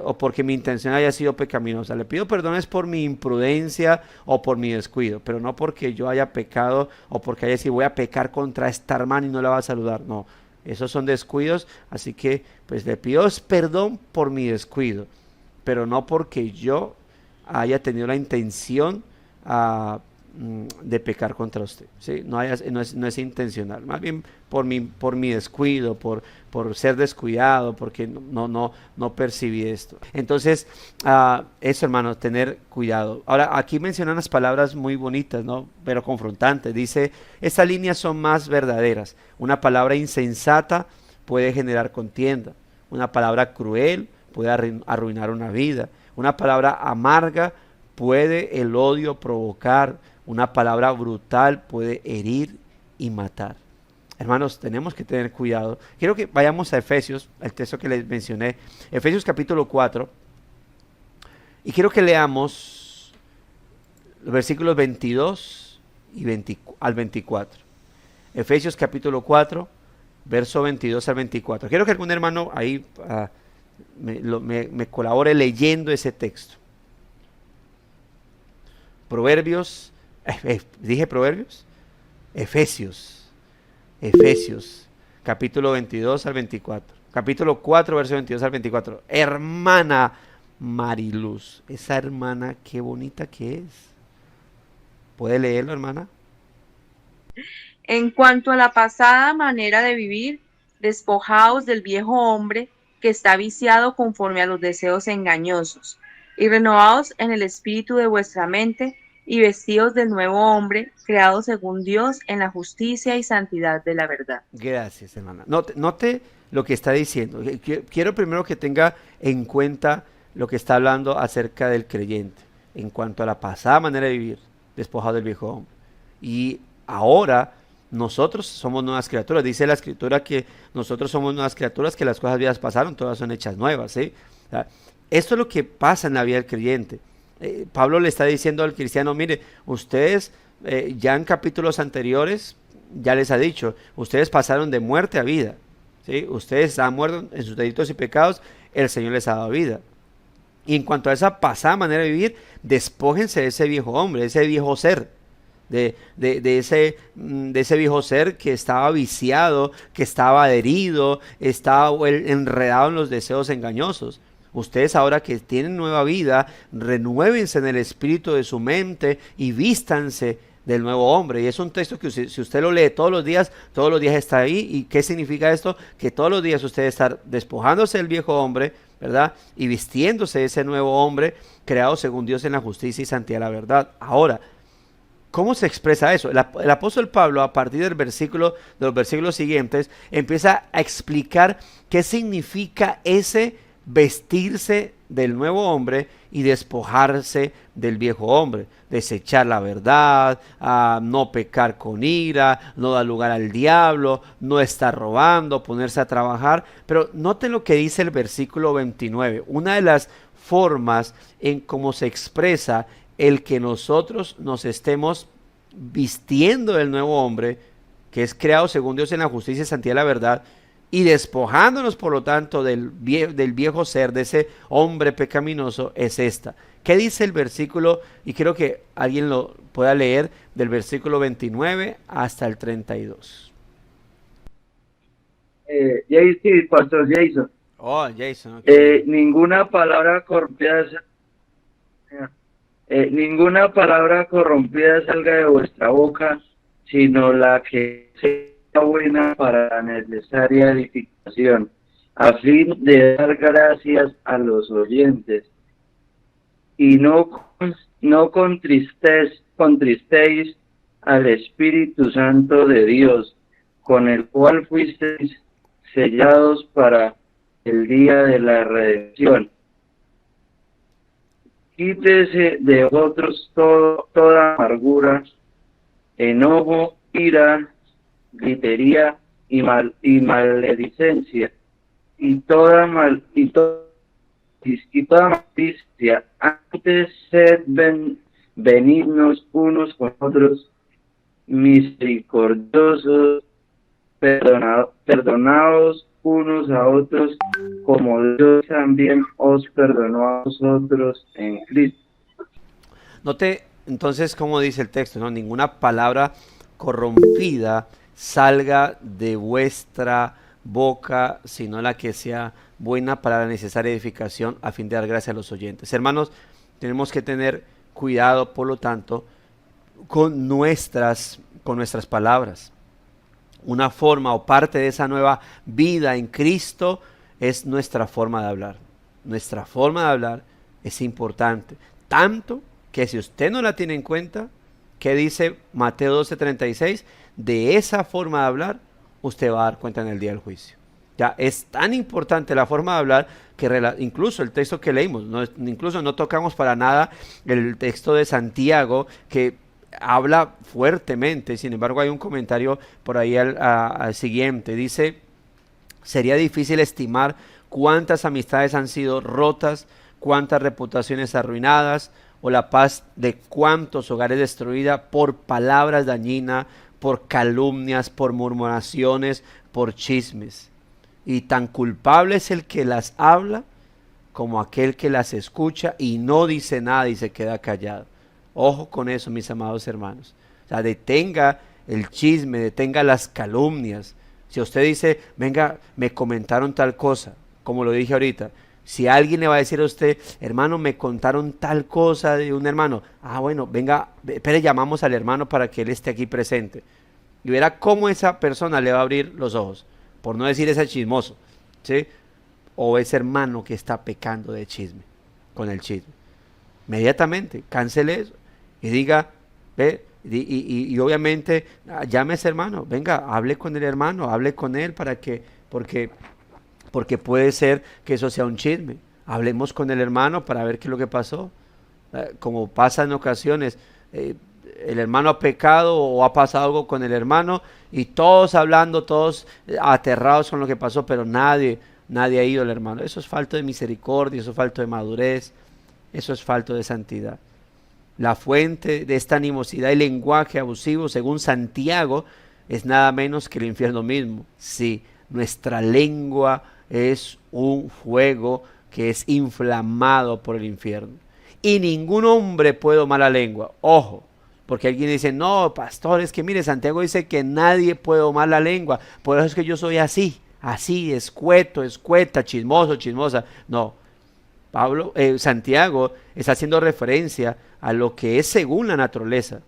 o porque mi intención haya sido pecaminosa. Le pido perdón es por mi imprudencia o por mi descuido, pero no porque yo haya pecado o porque haya decidido voy a pecar contra esta hermana y no la va a saludar. No, esos son descuidos, así que pues le pido perdón por mi descuido, pero no porque yo haya tenido la intención de pecar contra usted, ¿sí? No es intencional, más bien por mi descuido, por ser descuidado, porque no percibí esto. Entonces, eso, hermanos, tener cuidado. Ahora, aquí menciona unas palabras muy bonitas, ¿no? Pero confrontantes. Dice, estas líneas son más verdaderas. Una palabra insensata puede generar contienda. Una palabra cruel puede arruinar una vida. Una palabra amarga puede el odio provocar. Una palabra brutal puede herir y matar. Hermanos, tenemos que tener cuidado. Quiero que vayamos a Efesios, el texto que les mencioné. Efesios capítulo 4. Y quiero que leamos los versículos 22 y al 24. Efesios capítulo 4, verso 22 al 24. Quiero que algún hermano ahí me colabore leyendo ese texto. Proverbios, ¿dije Proverbios? Efesios, capítulo 22 al 24. Capítulo 4, verso 22 al 24. Hermana Mariluz, esa hermana, qué bonita que es. ¿Puede leerlo, hermana? En cuanto a la pasada manera de vivir, despojaos del viejo hombre que está viciado conforme a los deseos engañosos, y renovaos en el espíritu de vuestra mente, y vestíos del nuevo hombre, creado según Dios en la justicia y santidad de la verdad. Gracias, hermana. Note lo que está diciendo. Quiero primero que tenga en cuenta lo que está hablando acerca del creyente, en cuanto a la pasada manera de vivir, despojado del viejo hombre. Y ahora nosotros somos nuevas criaturas. Dice la Escritura que nosotros somos nuevas criaturas, que las cosas viejas pasaron, todas son hechas nuevas, ¿sí? O sea, esto es lo que pasa en la vida del creyente. Pablo le está diciendo al cristiano, mire, ustedes ya en capítulos anteriores, ya les ha dicho, ustedes pasaron de muerte a vida, ¿sí? Ustedes han muerto en sus delitos y pecados, el Señor les ha dado vida. Y en cuanto a esa pasada manera de vivir, despójense de ese viejo hombre, de ese viejo ser. De ese viejo ser que estaba viciado, que estaba adherido, estaba enredado en los deseos engañosos. Ustedes ahora que tienen nueva vida, renuévense en el espíritu de su mente y vístanse del nuevo hombre. Y es un texto que si usted lo lee todos los días está ahí. ¿Y qué significa esto? Que todos los días usted está despojándose del viejo hombre, ¿verdad? Y vistiéndose de ese nuevo hombre creado según Dios en la justicia y santidad de la verdad. Ahora, ¿cómo se expresa eso? El apóstol Pablo, a partir de los versículos siguientes, empieza a explicar qué significa ese vestirse del nuevo hombre y despojarse del viejo hombre, desechar la verdad, no pecar con ira, no dar lugar al diablo, no estar robando, ponerse a trabajar. Pero noten lo que dice el versículo 29, una de las formas en cómo se expresa el que nosotros nos estemos vistiendo del nuevo hombre, que es creado según Dios en la justicia y santidad de la verdad, y despojándonos por lo tanto del viejo ser, de ese hombre pecaminoso, es esta. ¿Qué dice el versículo? Y quiero que alguien lo pueda leer del versículo 29 hasta el 32. Sí, Pastor Jason. Oh, Jason. Okay. Ninguna palabra corrompida salga de vuestra boca, sino la que sea buena para la necesaria edificación, a fin de dar gracias a los oyentes. Y no contristéis al Espíritu Santo de Dios, con el cual fuisteis sellados para el día de la redención. Quítese de vosotros toda amargura, enojo, ira, gritería y maledicencia, y toda malicia. Antes sed benignos unos con otros, misericordiosos, perdonaos unos a otros, como Dios también os perdonó a vosotros en Cristo. Note entonces cómo dice el texto, ¿no? Ninguna palabra corrompida salga de vuestra boca, sino la que sea buena para la necesaria edificación, a fin de dar gracia a los oyentes. Hermanos, tenemos que tener cuidado, por lo tanto, con nuestras palabras. Una forma o parte de esa nueva vida en Cristo es nuestra forma de hablar. Nuestra forma de hablar es importante, tanto que si usted no la tiene en cuenta, ¿qué dice Mateo 12:36? De esa forma de hablar, usted va a dar cuenta en el día del juicio. Ya es tan importante la forma de hablar que incluso el texto que leímos, incluso no tocamos para nada el texto de Santiago que habla fuertemente. Sin embargo, hay un comentario por ahí al siguiente. Dice, sería difícil estimar cuántas amistades han sido rotas, cuántas reputaciones arruinadas, o la paz de cuántos hogares destruida por palabras dañinas, por calumnias, por murmuraciones, por chismes. Y tan culpable es el que las habla como aquel que las escucha y no dice nada y se queda callado. Ojo con eso, mis amados hermanos. O sea, detenga el chisme, detenga las calumnias. Si usted dice, venga, me comentaron tal cosa, como lo dije ahorita, si alguien le va a decir a usted, hermano, me contaron tal cosa de un hermano, bueno, venga, espere, llamamos al hermano para que él esté aquí presente. Y verá cómo esa persona le va a abrir los ojos, por no decir ese chismoso, ¿sí? O ese hermano que está pecando de chisme, con el chisme. Inmediatamente, cancele eso y diga, ve, y obviamente llame a ese hermano, venga, hable con el hermano, hable con él porque puede ser que eso sea un chisme. Hablemos con el hermano para ver qué es lo que pasó. Como pasa en ocasiones, el hermano ha pecado o ha pasado algo con el hermano y todos hablando, todos aterrados con lo que pasó, pero nadie ha ido al hermano. Eso es falta de misericordia, eso es falta de madurez, eso es falta de santidad. La fuente de esta animosidad y lenguaje abusivo, según Santiago, es nada menos que el infierno mismo. Sí, nuestra lengua es un fuego que es inflamado por el infierno. Y ningún hombre puede domar la lengua. Ojo, porque alguien dice, no, pastor, es que mire, Santiago dice que nadie puede domar la lengua. Por eso es que yo soy así, escueto, escueta, chismoso, chismosa. No, Santiago está haciendo referencia a lo que es según la naturaleza.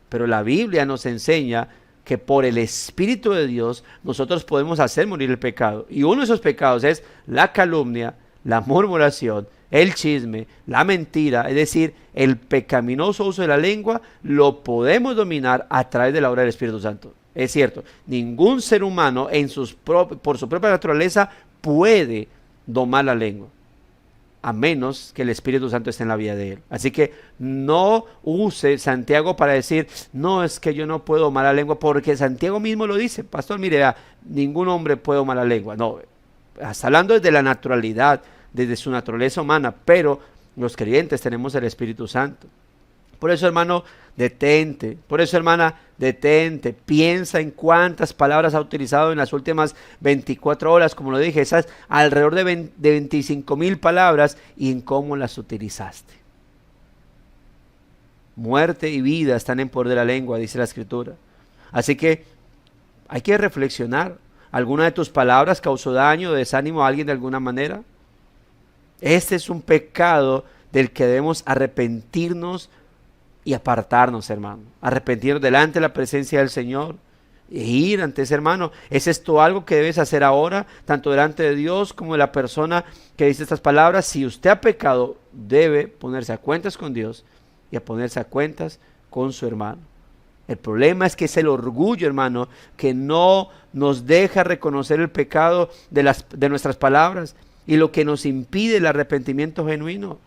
Pero la Biblia nos enseña que por el Espíritu de Dios nosotros podemos hacer morir el pecado. Y uno de esos pecados es la calumnia, la murmuración, el chisme, la mentira. Es decir, el pecaminoso uso de la lengua lo podemos dominar a través de la obra del Espíritu Santo. Es cierto, ningún ser humano por su propia naturaleza puede domar la lengua, a menos que el Espíritu Santo esté en la vida de él. Así que no use Santiago para decir, no, es que yo no puedo domar la lengua, porque Santiago mismo lo dice. Pastor, mire, ningún hombre puede domar la lengua. No, está hablando desde la naturalidad, desde su naturaleza humana, pero los creyentes tenemos el Espíritu Santo. Por eso, hermano, detente. Por eso, hermana, detente. Piensa en cuántas palabras ha utilizado en las últimas 24 horas, como lo dije, esas alrededor de 25,000 palabras, y en cómo las utilizaste. Muerte y vida están en poder de la lengua, dice la Escritura. Así que hay que reflexionar. ¿Alguna de tus palabras causó daño o desánimo a alguien de alguna manera? Este es un pecado del que debemos arrepentirnos y apartarnos, hermano. Arrepentirnos delante de la presencia del Señor e ir ante ese hermano. ¿Es esto algo que debes hacer ahora, tanto delante de Dios como de la persona que dice estas palabras? Si usted ha pecado, debe ponerse a cuentas con Dios y a ponerse a cuentas con su hermano. El problema es que es el orgullo, hermano, que no nos deja reconocer el pecado de nuestras palabras y lo que nos impide el arrepentimiento genuino.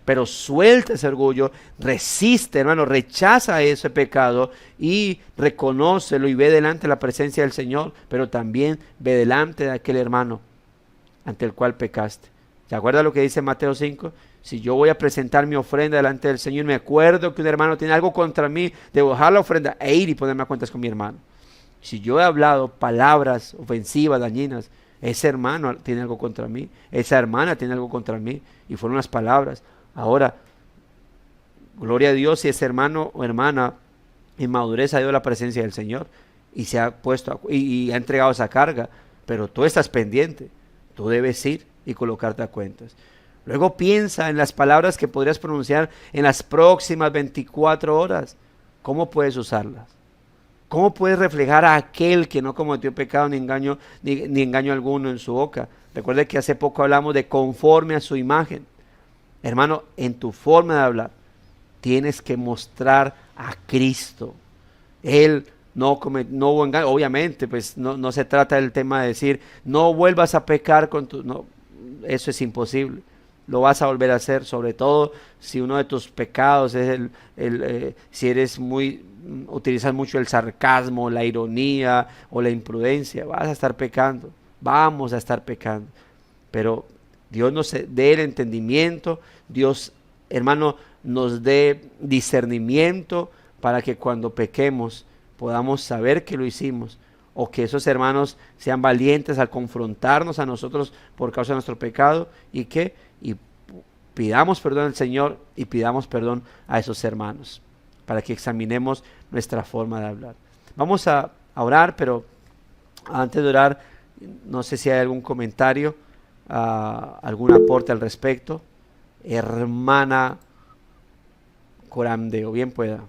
Pero suelta ese orgullo, resiste, hermano, rechaza ese pecado y reconócelo y ve delante de la presencia del Señor, pero también ve delante de aquel hermano ante el cual pecaste. ¿Se acuerda lo que dice Mateo 5? Si yo voy a presentar mi ofrenda delante del Señor, me acuerdo que un hermano tiene algo contra mí, debo dejar la ofrenda e ir y ponerme a cuentas con mi hermano. Si yo he hablado palabras ofensivas, dañinas, ese hermano tiene algo contra mí, esa hermana tiene algo contra mí, y fueron las palabras. Ahora, gloria a Dios si ese hermano o hermana en madurez ha ido a la presencia del Señor y se ha puesto y ha entregado esa carga, pero tú estás pendiente, tú debes ir y colocarte a cuentas. Luego piensa en las palabras que podrías pronunciar en las próximas 24 horas. ¿Cómo puedes usarlas? ¿Cómo puedes reflejar a aquel que no cometió pecado ni engaño alguno en su boca? Recuerde que hace poco hablamos de conforme a su imagen. Hermano, en tu forma de hablar tienes que mostrar a Cristo. Él no hubo engaño. Obviamente, pues no se trata del tema de decir no vuelvas a pecar no, eso es imposible. Lo vas a volver a hacer, sobre todo si uno de tus pecados es si utilizas mucho el sarcasmo, la ironía o la imprudencia, vas a estar pecando. Vamos a estar pecando. Pero Dios nos dé el entendimiento, Dios, hermano, nos dé discernimiento para que cuando pequemos podamos saber que lo hicimos, o que esos hermanos sean valientes al confrontarnos a nosotros por causa de nuestro pecado y pidamos perdón al Señor y pidamos perdón a esos hermanos para que examinemos nuestra forma de hablar. Vamos a orar, pero antes de orar, no sé si hay algún comentario, algún aporte al respecto. Hermana Corandeo, bien pueda.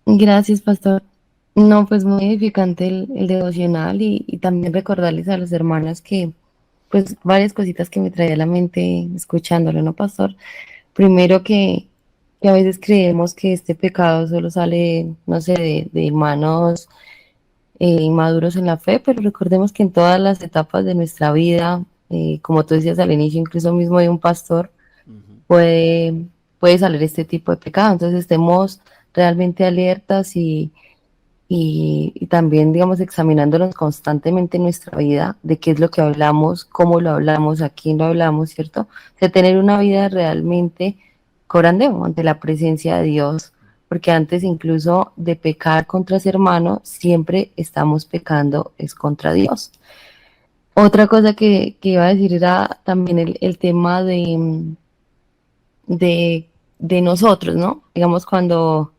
Gracias, pastor. No, pues muy edificante el devocional y también recordarles a las hermanas que, pues, varias cositas que me traía a la mente escuchándolo, ¿no, pastor? Primero que a veces creemos que este pecado solo sale, no sé, de manos inmaduros en la fe, pero recordemos que en todas las etapas de nuestra vida, como tú decías al inicio, incluso mismo de un pastor, puede, puede salir este tipo de pecado. Entonces estemos realmente alertas y también, digamos, examinándonos constantemente en nuestra vida de qué es lo que hablamos, cómo lo hablamos, a quién lo hablamos, ¿cierto? De tener una vida realmente corandeo ante la presencia de Dios, porque antes incluso de pecar contra ese hermano, siempre estamos pecando es contra Dios. Otra cosa que iba a decir era también el tema de nosotros, ¿no? Digamos, cuando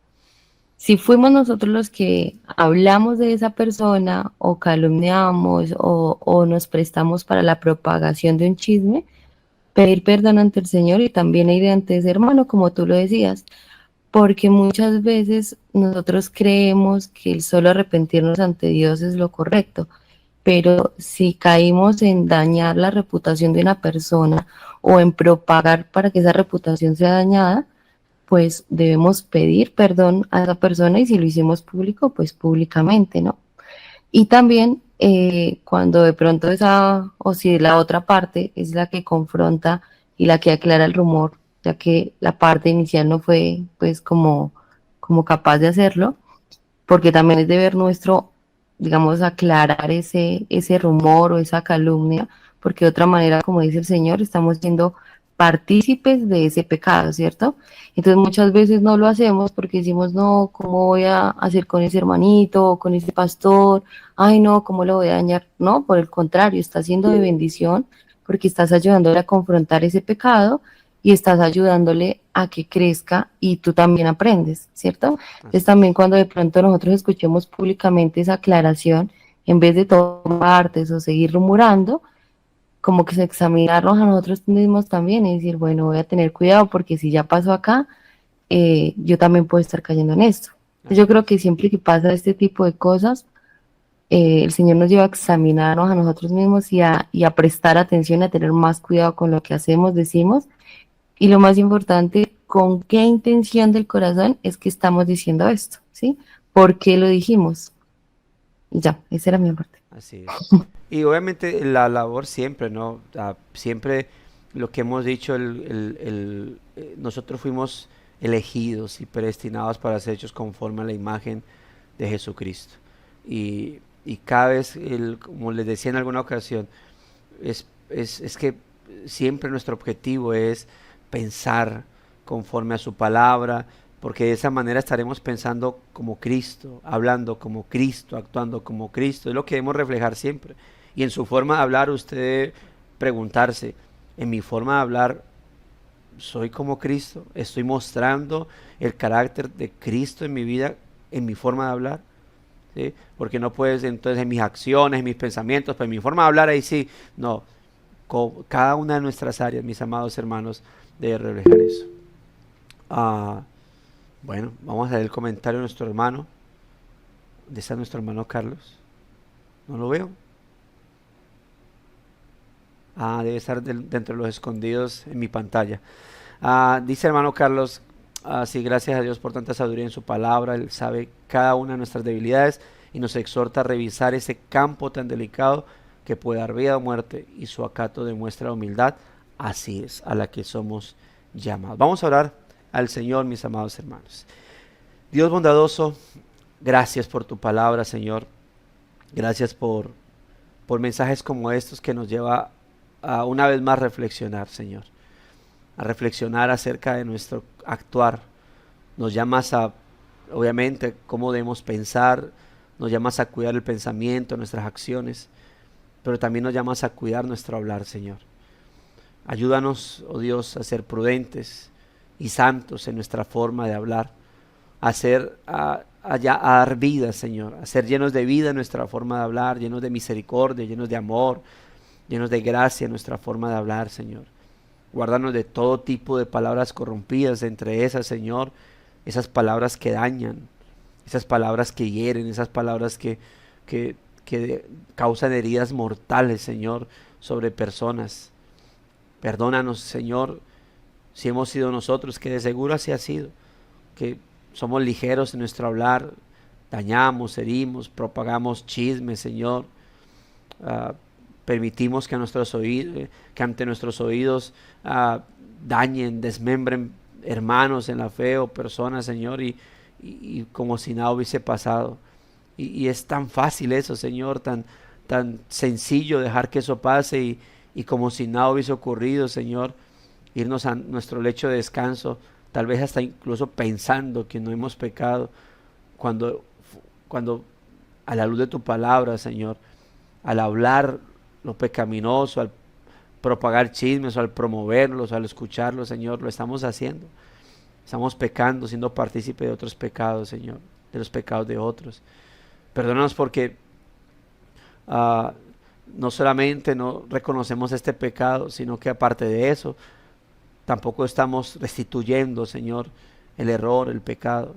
si fuimos nosotros los que hablamos de esa persona o calumniamos o nos prestamos para la propagación de un chisme, pedir perdón ante el Señor y también ir ante ese hermano, como tú lo decías, porque muchas veces nosotros creemos que el solo arrepentirnos ante Dios es lo correcto, pero si caímos en dañar la reputación de una persona o en propagar para que esa reputación sea dañada, pues debemos pedir perdón a esa persona y si lo hicimos público, pues públicamente, ¿no? Y también cuando de pronto o si la otra parte es la que confronta y la que aclara el rumor, ya que la parte inicial no fue pues como capaz de hacerlo, porque también es deber nuestro, digamos, aclarar ese rumor o esa calumnia, porque de otra manera, como dice el Señor, estamos siendo partícipes de ese pecado, ¿cierto? Entonces muchas veces no lo hacemos porque decimos, no, ¿cómo voy a hacer con ese hermanito o con ese pastor? Ay, no, ¿cómo lo voy a dañar? No, por el contrario, está siendo de bendición porque estás ayudándole a confrontar ese pecado y estás ayudándole a que crezca y tú también aprendes, ¿cierto? Entonces también cuando de pronto nosotros escuchemos públicamente esa aclaración, en vez de tomar partes o seguir rumorando, como que se examinarnos a nosotros mismos también y decir, bueno, voy a tener cuidado porque si ya pasó acá, yo también puedo estar cayendo en esto. Entonces, yo creo que siempre que pasa este tipo de cosas, el Señor nos lleva a examinarnos a nosotros mismos y a prestar atención, a tener más cuidado con lo que hacemos, decimos, y lo más importante, con qué intención del corazón es que estamos diciendo esto, ¿sí? ¿Por qué lo dijimos? Y ya, esa era mi parte. Así es. Y obviamente la labor siempre, ¿no? Siempre lo que hemos dicho, nosotros fuimos elegidos y predestinados para ser hechos conforme a la imagen de Jesucristo. Y cada vez, como les decía en alguna ocasión, es que siempre nuestro objetivo es pensar conforme a su palabra, porque de esa manera estaremos pensando como Cristo, hablando como Cristo, actuando como Cristo. Es lo que debemos reflejar siempre. Y en su forma de hablar, usted debe preguntarse, ¿en mi forma de hablar soy como Cristo? ¿Estoy mostrando el carácter de Cristo en mi vida, en mi forma de hablar? ¿Sí? Porque no puedes entonces en mis acciones, en mis pensamientos, pero en mi forma de hablar ahí sí. No, cada una de nuestras áreas, mis amados hermanos, debe reflejar eso. Bueno, vamos a ver el comentario de nuestro hermano. ¿Dónde está nuestro hermano Carlos? No lo veo. Debe estar dentro de los escondidos en mi pantalla. Dice hermano Carlos, sí, gracias a Dios por tanta sabiduría en su palabra. Él sabe cada una de nuestras debilidades y nos exhorta a revisar ese campo tan delicado que puede dar vida o muerte, y su acato demuestra humildad. Así es, a la que somos llamados. Vamos a orar al Señor, mis amados hermanos. Dios bondadoso, gracias por tu palabra, Señor. Gracias por mensajes como estos que nos lleva a una vez más reflexionar, Señor, a reflexionar acerca de nuestro actuar. Nos llamas a, obviamente, cómo debemos pensar, nos llamas a cuidar el pensamiento, nuestras acciones, pero también nos llamas a cuidar nuestro hablar, Señor. Ayúdanos, oh Dios, a ser prudentes y santos en nuestra forma de hablar, a dar vida, Señor, a ser llenos de vida en nuestra forma de hablar, llenos de misericordia, llenos de amor, llenos de gracia en nuestra forma de hablar, Señor. Guárdanos de todo tipo de palabras corrompidas, entre esas, Señor, esas palabras que dañan, esas palabras que hieren, esas palabras que causan heridas mortales, Señor, sobre personas. Perdónanos, Señor, si hemos sido nosotros, que de seguro así ha sido, que somos ligeros en nuestro hablar, dañamos, herimos, propagamos chismes, Señor. Permitimos que ante nuestros oídos dañen, desmembren hermanos en la fe o personas, Señor, y como si nada hubiese pasado. Y es tan fácil eso, Señor, tan sencillo dejar que eso pase y como si nada hubiese ocurrido, Señor, irnos a nuestro lecho de descanso, tal vez hasta incluso pensando que no hemos pecado, cuando a la luz de tu palabra, Señor, al hablar lo pecaminoso, al propagar chismes, o al promoverlos, al escucharlos, Señor, lo estamos haciendo. Estamos pecando, siendo partícipe de otros pecados, Señor, de los pecados de otros. Perdónanos porque no solamente no reconocemos este pecado, sino que aparte de eso, tampoco estamos restituyendo, Señor, el error, el pecado.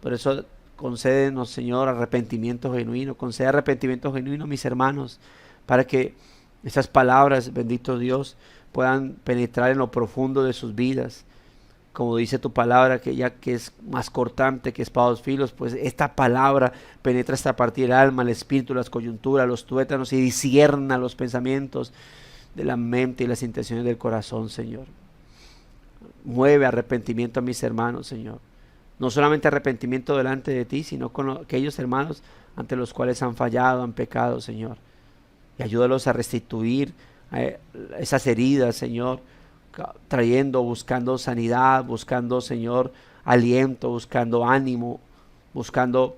Por eso concédenos, Señor, arrepentimiento genuino. Concede arrepentimiento genuino a mis hermanos, para que estas palabras, bendito Dios, puedan penetrar en lo profundo de sus vidas. Como dice tu palabra, que ya que es más cortante que espada de dos filos, pues esta palabra penetra hasta partir el alma, el espíritu, las coyunturas, los tuétanos, y discierna los pensamientos de la mente y las intenciones del corazón, Señor. Mueve arrepentimiento a mis hermanos, Señor. No solamente arrepentimiento delante de ti, sino con aquellos hermanos ante los cuales han fallado, han pecado, Señor. Y ayúdalos a restituir esas heridas, Señor, buscando sanidad, buscando, Señor, aliento, buscando ánimo, buscando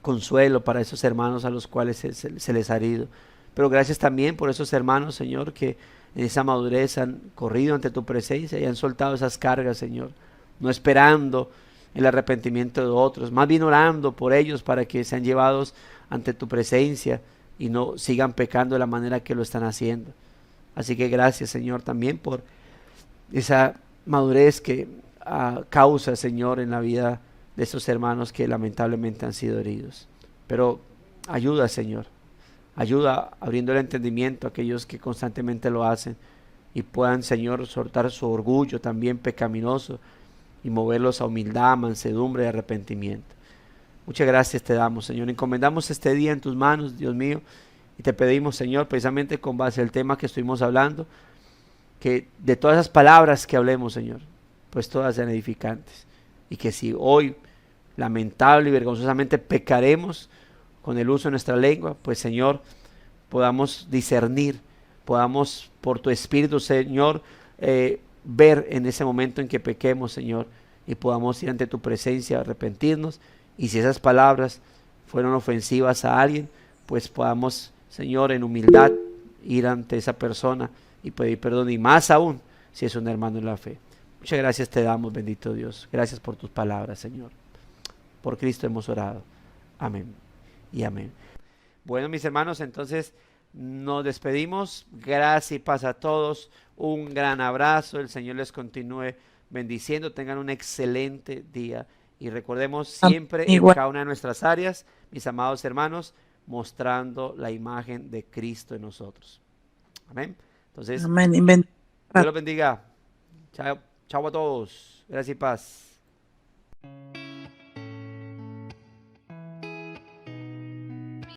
consuelo para esos hermanos a los cuales se les ha herido. Pero gracias también por esos hermanos, Señor, que en esa madurez han corrido ante tu presencia y han soltado esas cargas, Señor, no esperando el arrepentimiento de otros, más bien orando por ellos para que sean llevados ante tu presencia y no sigan pecando de la manera que lo están haciendo. Así que gracias, Señor, también por esa madurez que causa, Señor, en la vida de esos hermanos que lamentablemente han sido heridos. Pero ayuda, Señor, ayuda abriendo el entendimiento a aquellos que constantemente lo hacen y puedan, Señor, soltar su orgullo también pecaminoso y moverlos a humildad, mansedumbre y arrepentimiento. Muchas gracias te damos, Señor. Encomendamos este día en tus manos, Dios mío, y te pedimos, Señor, precisamente con base al tema que estuvimos hablando, que de todas esas palabras que hablemos, Señor, pues todas sean edificantes. Y que si hoy, lamentable y vergonzosamente, pecaremos con el uso de nuestra lengua, pues, Señor, podamos discernir, podamos por tu Espíritu, Señor, ver en ese momento en que pequemos, Señor, y podamos ir ante tu presencia, arrepentirnos, y si esas palabras fueron ofensivas a alguien, pues podamos, Señor, en humildad ir ante esa persona y pedir perdón, y más aún si es un hermano en la fe. Muchas gracias te damos, bendito Dios. Gracias por tus palabras, Señor. Por Cristo hemos orado. Amén y amén. Bueno, mis hermanos, entonces nos despedimos. Gracias y paz a todos. Un gran abrazo. El Señor les continúe bendiciendo. Tengan un excelente día. Y recordemos siempre en cada una de nuestras áreas, mis amados hermanos, mostrando la imagen de Cristo en nosotros. Amén. Entonces, amén. Dios los bendiga. Chao, chao a todos. Gracias y paz.